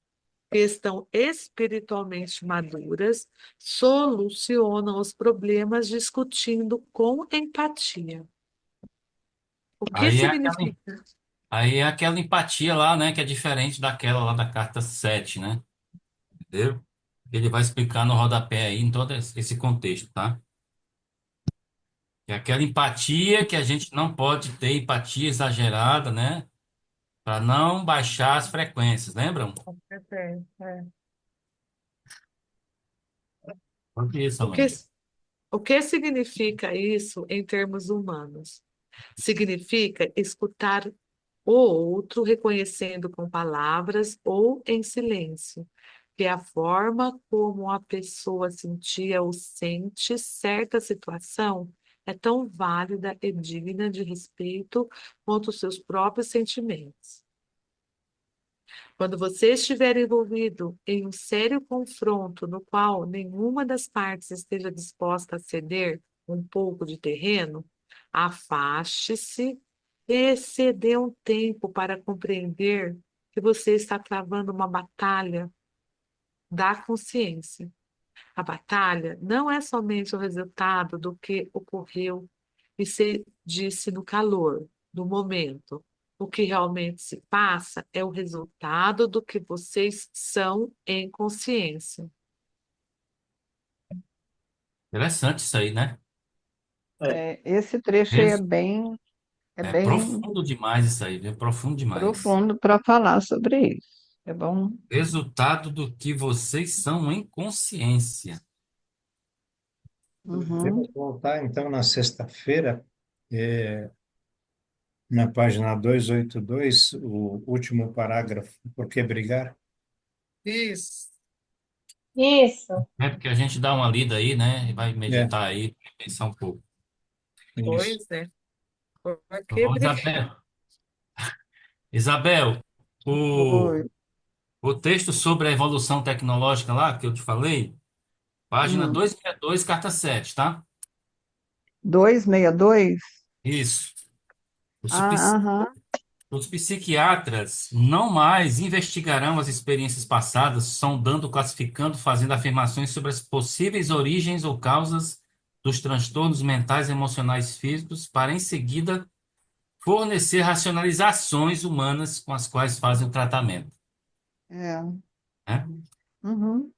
que estão espiritualmente maduras solucionam os problemas discutindo com empatia. O que Aí é aquela, significa? aí é aquela empatia lá, né? Que é diferente daquela lá da carta 7, né? Entendeu? Ele vai explicar no rodapé aí em todo esse contexto, tá? É aquela empatia que a gente não pode ter empatia exagerada, né? Para não baixar as frequências, lembram? É. Pode isso, O que, Alane. o que significa isso em termos humanos? Significa escutar o outro reconhecendo com palavras ou em silêncio, que a forma como a pessoa sentia ou sente certa situação é tão válida e digna de respeito quanto os seus próprios sentimentos. Quando você estiver envolvido em um sério confronto no qual nenhuma das partes esteja disposta a ceder um pouco de terreno, afaste-se e se dê um tempo para compreender que você está travando uma batalha da consciência. A batalha não é somente o resultado do que ocorreu e se disse no calor do momento. O que realmente se passa é o resultado do que vocês são em consciência. Interessante isso aí, né? Esse trecho aí é É bem profundo demais isso aí, é profundo demais. profundo para falar sobre isso. É bom. Resultado do que vocês são em consciência. Uhum. Vamos voltar, então, na sexta-feira, eh, na página 282, o último parágrafo, por que brigar? Isso. Isso. É porque a gente dá uma lida aí, né? E vai É, meditar aí, pensar um pouco. isso. Pois é. Por que Ô, brigar? Isabel, o, Oi. o texto sobre a evolução tecnológica lá, que eu te falei, página Hum. 262, carta 7, tá? 262. Isso. Os, Ah, aham. os psiquiatras não mais investigarão as experiências passadas, sondando, classificando, fazendo afirmações sobre as possíveis origens ou causas dos transtornos mentais, emocionais, físicos, para em seguida fornecer racionalizações humanas com as quais fazem o tratamento, É. né? Uhum.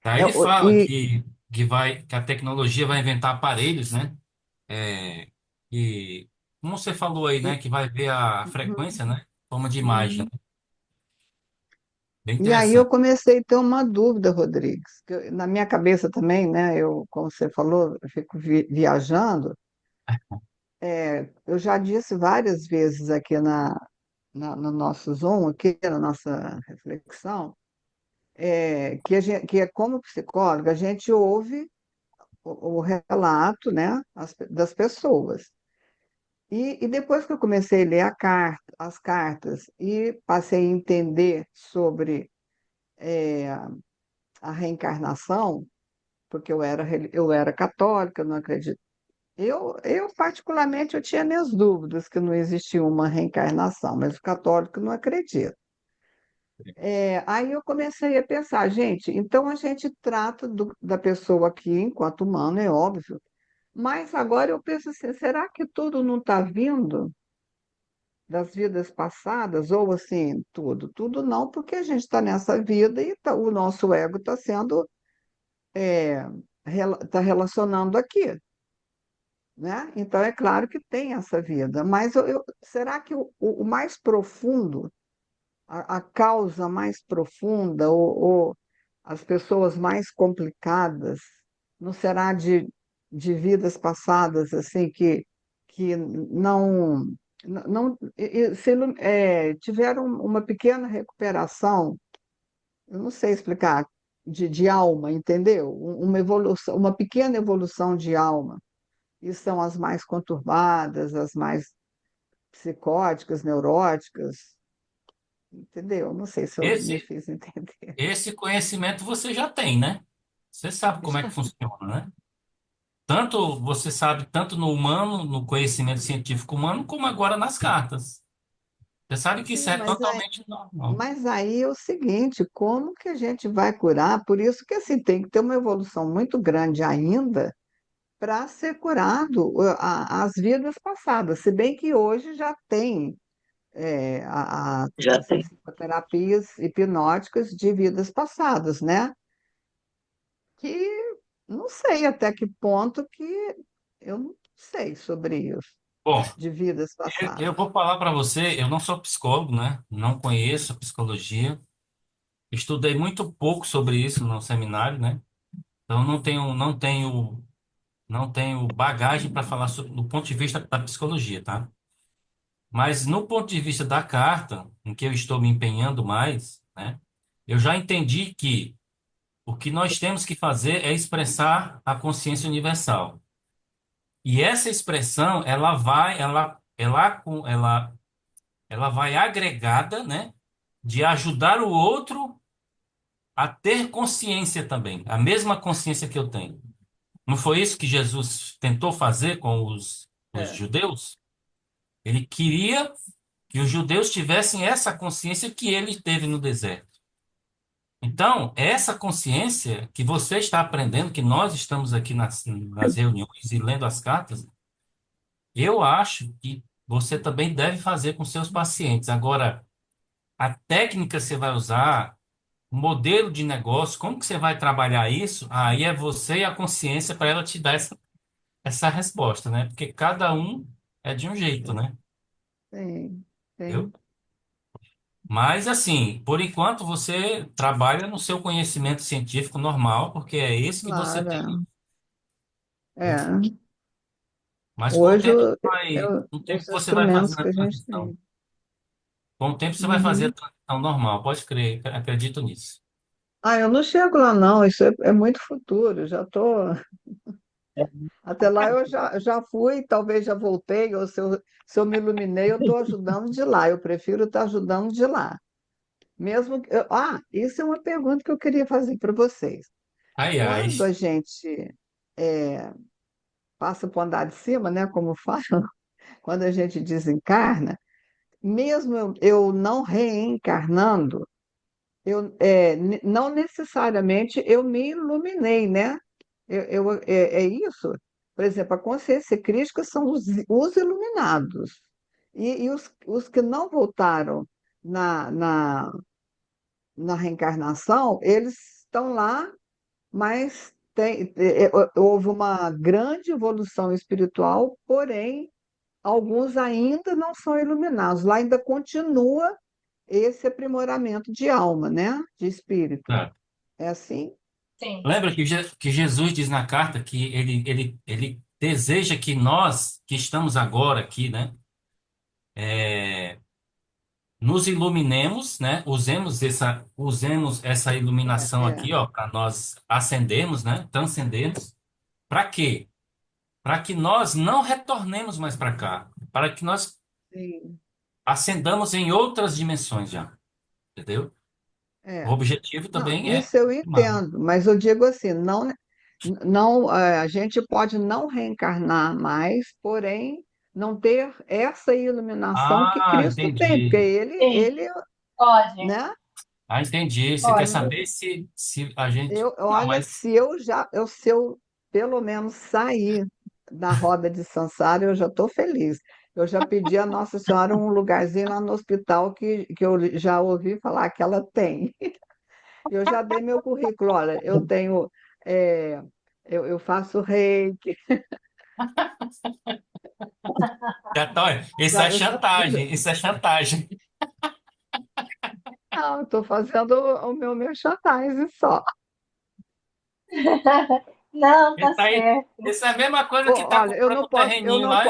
Daí É, ele fala e, que a tecnologia vai inventar aparelhos, né? E, como você falou aí, né? e, Que vai ver a uhum, frequência, né? Forma de imagem, uhum. né? Bem E aí eu interessante. comecei a ter uma dúvida, Rodrigues, na minha cabeça também, né? Eu, como você falou, eu fico viajando. Eu já disse várias vezes aqui no nosso Zoom, aqui na nossa reflexão, que é como psicóloga, a gente ouve o relato, né, das pessoas. E depois que eu comecei a ler as cartas e passei a entender sobre a reencarnação, porque eu era católica, eu não acredito. Particularmente, eu tinha minhas dúvidas que não existia uma reencarnação, mas o católico não acredita. Aí eu comecei a pensar, gente, então a gente trata da pessoa aqui enquanto humano, é óbvio, mas agora eu penso assim, será que tudo não está vindo das vidas passadas? Ou assim, tudo? Tudo não, porque a gente está nessa vida e o nosso ego está sendo, está relacionando aqui, né? Então é claro que tem essa vida, mas será que o mais profundo, a causa mais profunda, ou as pessoas mais complicadas, não será de vidas passadas assim que não se, tiveram uma pequena recuperação, eu não sei explicar, de alma, entendeu? Uma evolução, uma pequena evolução de alma. E são as mais conturbadas, as mais psicóticas, neuróticas, entendeu? Não sei se eu me Esse, fiz entender. esse conhecimento você já tem, né? Você sabe como é que funciona, né? Tanto você sabe, tanto no humano, no conhecimento científico humano, como agora nas cartas. Você sabe que isso Sim, é totalmente normal. mas aí é o seguinte, como que a gente vai curar? Por isso que assim, tem que ter uma evolução muito grande ainda para ser curado as vidas passadas, se bem que hoje já tem Já essas tem. psicoterapias hipnóticas de vidas passadas, né? Que não sei até que ponto que eu não sei sobre isso, Bom, de vidas eu passadas. vou falar para você, eu não sou psicólogo, né? Não conheço a psicologia. Estudei muito pouco sobre isso no seminário, né? Então não tenho bagagem para falar sobre, do ponto de vista da psicologia, tá? Mas no ponto de vista da carta, em que eu estou me empenhando mais, né? Eu já entendi que o que nós temos que fazer é expressar a consciência universal. E essa expressão, ela vai agregada, né, de ajudar o outro a ter consciência também, a mesma consciência que eu tenho. Não foi isso que Jesus tentou fazer com os É. judeus? Ele queria que os judeus tivessem essa consciência que ele teve no deserto. Então, essa consciência que você está aprendendo, que nós estamos aqui nas reuniões e lendo as cartas, eu acho que você também deve fazer com seus pacientes. Agora, a técnica que você vai usar, o modelo de negócio, como que você vai trabalhar isso, aí é você e a consciência para ela te dar essa resposta, né? Porque cada um é de um jeito, né? Sim, Entendeu? sim, Mas, assim, por enquanto você trabalha no seu conhecimento científico normal, porque é esse que você tem. claro. Entendeu? É. Mas Hoje com o tempo os você vai instrumentos fazendo a que a gente transição. tem. Com o tempo você vai fazer a Uhum. transição normal, pode crer, acredito nisso. Ah, eu não chego lá, não. Isso é muito futuro. Já tô. Até lá eu já fui, talvez já voltei, ou se eu me iluminei, eu estou ajudando de lá. Eu prefiro estar ajudando de lá. Isso é uma pergunta que eu queria fazer para vocês. Ai, ai. Quando a gente é, passa para o andar de cima, né, como falam, quando a gente desencarna, mesmo eu não reencarnando, não necessariamente eu me iluminei, né? É isso. Por exemplo, a consciência crística são os iluminados. E os que não voltaram na, na, na reencarnação, eles estão lá, mas houve uma grande evolução espiritual, porém, alguns ainda não são iluminados. Lá ainda continua esse aprimoramento de alma, né? De espírito. Tá. É assim? Sim. Lembra que Jesus diz na carta que ele deseja que nós, que estamos agora aqui, né, nos iluminemos, né, usemos essa É, iluminação é, aqui, ó, para nós ascendermos, né, transcendermos. Para quê? Para que nós não retornemos mais para cá, para que nós sim, ascendamos em outras dimensões já, entendeu? O é. objetivo Não, também é. isso eu entendo, mas eu digo assim, a gente pode não reencarnar mais, porém não ter essa iluminação que Ah, Cristo tem, porque entendi. Sim, pode, né? Ah, entendi. Você quer pode. saber se a gente. Não, Olha, mas. se eu pelo menos sair da roda de Sansara, eu já estou feliz. Eu já pedi a Nossa Senhora um lugarzinho lá no hospital que eu já ouvi falar que ela tem. Eu já dei meu currículo, olha, é, eu faço reiki, Isso é chantagem. Isso é chantagem. não, eu estou fazendo o meu merchandising só. Não, tá Isso aí, certo. isso é a mesma coisa Pô, que tá olha, comprando um terreninho lá.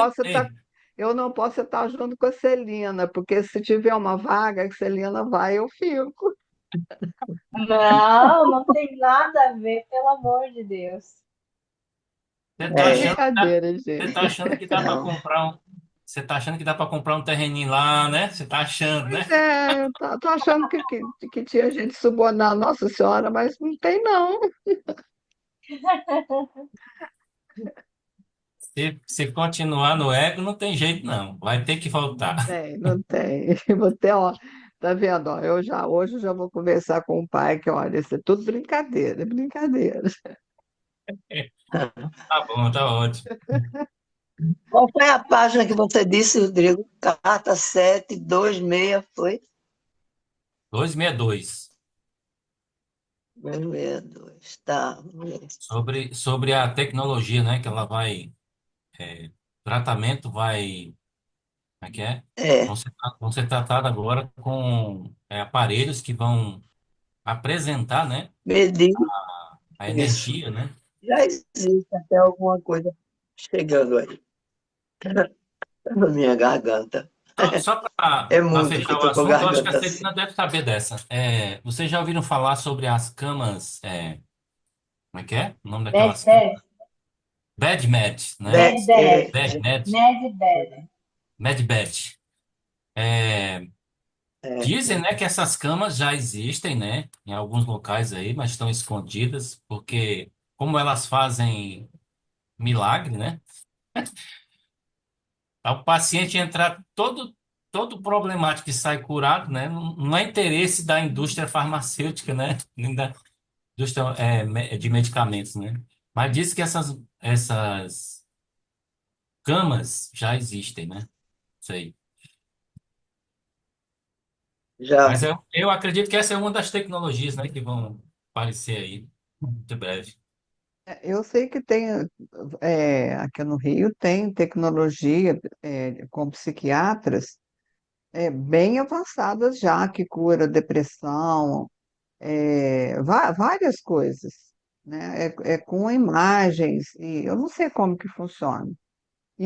eu não posso estar junto com a Celina, porque se tiver uma vaga que a Celina vai, eu fico. Não, não tem nada a ver, pelo amor de Deus. Você tá É, achando, Brincadeira, você gente. tá achando que dá para não. comprar um. Você tá achando que dá para comprar um terreninho lá, né? Você tá achando, né? Pois é, eu tô achando que tinha gente subornar a Nossa Senhora, mas não tem, não. Se continuar no ego, não tem jeito, não. Vai ter que voltar. Não tem, não tem. Vou ter, ó, tá vendo? Ó, hoje eu já vou conversar com o pai, que olha, isso é tudo brincadeira, é brincadeira. Tá bom, tá ótimo. Qual foi a página que você disse, Rodrigo? Carta 726, foi? 262. 262, tá. Sobre a tecnologia, né? Que ela vai. Tratamento vai. Como é que é? É, Vão ser tratados agora com aparelhos que vão apresentar, né? medir A isso. energia, né? Já existe até alguma coisa chegando aí na minha garganta. Só É para muito que eu fechar o tô com a assunto, eu acho que a garganta assim. Celina deve saber dessa. Vocês já ouviram falar sobre as camas? Como é que é? O nome Bad, daquelas camas? bad, BedMed, né? bad, bad, BedMed, bad, bad. MedBed. É, É, dizem, né, que essas camas já existem, né, em alguns locais aí, mas estão escondidas, porque como elas fazem milagre, né? O paciente entrar todo. todo problemático que sai curado, né? Não é interesse da indústria farmacêutica, né? Nem da indústria de medicamentos, né? Mas diz que essas camas já existem, né? Isso aí. Já. Mas eu acredito que essa é uma das tecnologias, né, que vão aparecer aí muito breve. Eu sei que tem, aqui no Rio, tem tecnologia, com psiquiatras, bem avançadas já, que cura depressão, várias coisas, né? É com imagens, e eu não sei como que funciona.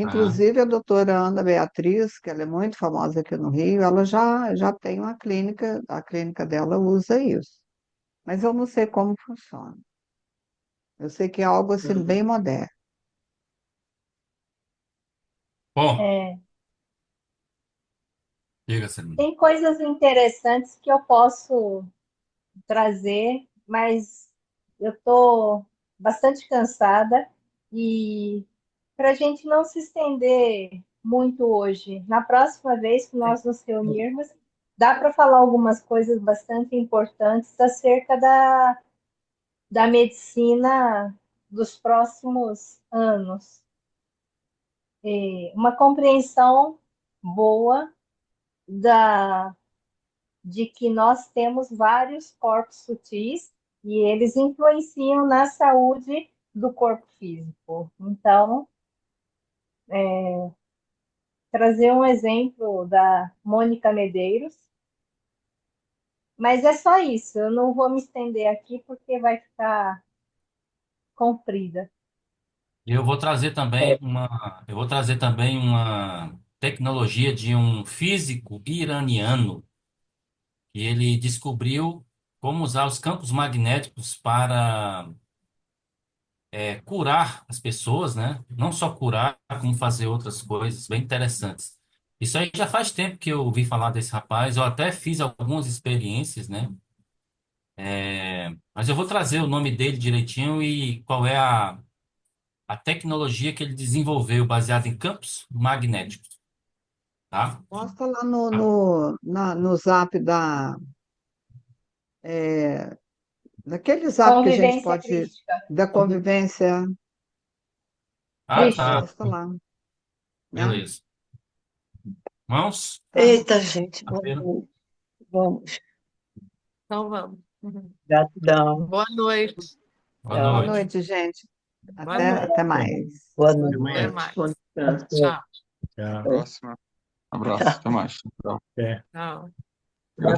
Ah, Inclusive, a doutora Ana Beatriz, que ela é muito famosa aqui no Rio, ela já tem uma clínica, a clínica dela usa isso. Mas eu não sei como funciona. Eu sei que é algo assim bem moderno. bom, É, diga, Celina. tem coisas interessantes que eu posso trazer, mas eu estou bastante cansada e para a gente não se estender muito hoje, na próxima vez que nós nos reunirmos, dá para falar algumas coisas bastante importantes acerca da medicina dos próximos anos. Uma compreensão boa da de que nós temos vários corpos sutis e eles influenciam na saúde do corpo físico. Então, trazer um exemplo da Mônica Medeiros, mas é só isso, eu não vou me estender aqui porque vai ficar comprida. Eu vou trazer também uma tecnologia de um físico iraniano que ele descobriu como usar os campos magnéticos para curar as pessoas, né? Não só curar, como fazer outras coisas bem interessantes. Isso aí já faz tempo que eu ouvi falar desse rapaz, eu até fiz algumas experiências, né? Mas eu vou trazer o nome dele direitinho e qual é a tecnologia que ele desenvolveu baseada em campos magnéticos, tá? Posta lá no zap é, daquele zap que a gente Convivência pode, crística. da convivência, Ah, tá. Christian. posta lá, né? Beleza. Vamos? Tá. Eita, gente, À feira? vamos, vamos. Então vamos. Uhum. Gratidão. Boa noite. Boa Boa Tchau. noite. noite, gente. Boa Até, noite. até mais. Boa Até Até amanhã. noite. Bom mais. descanso. Tchau. Tchau. Próxima. Abraço. Até mais. Tchau. Até. Tchau. Gratidão.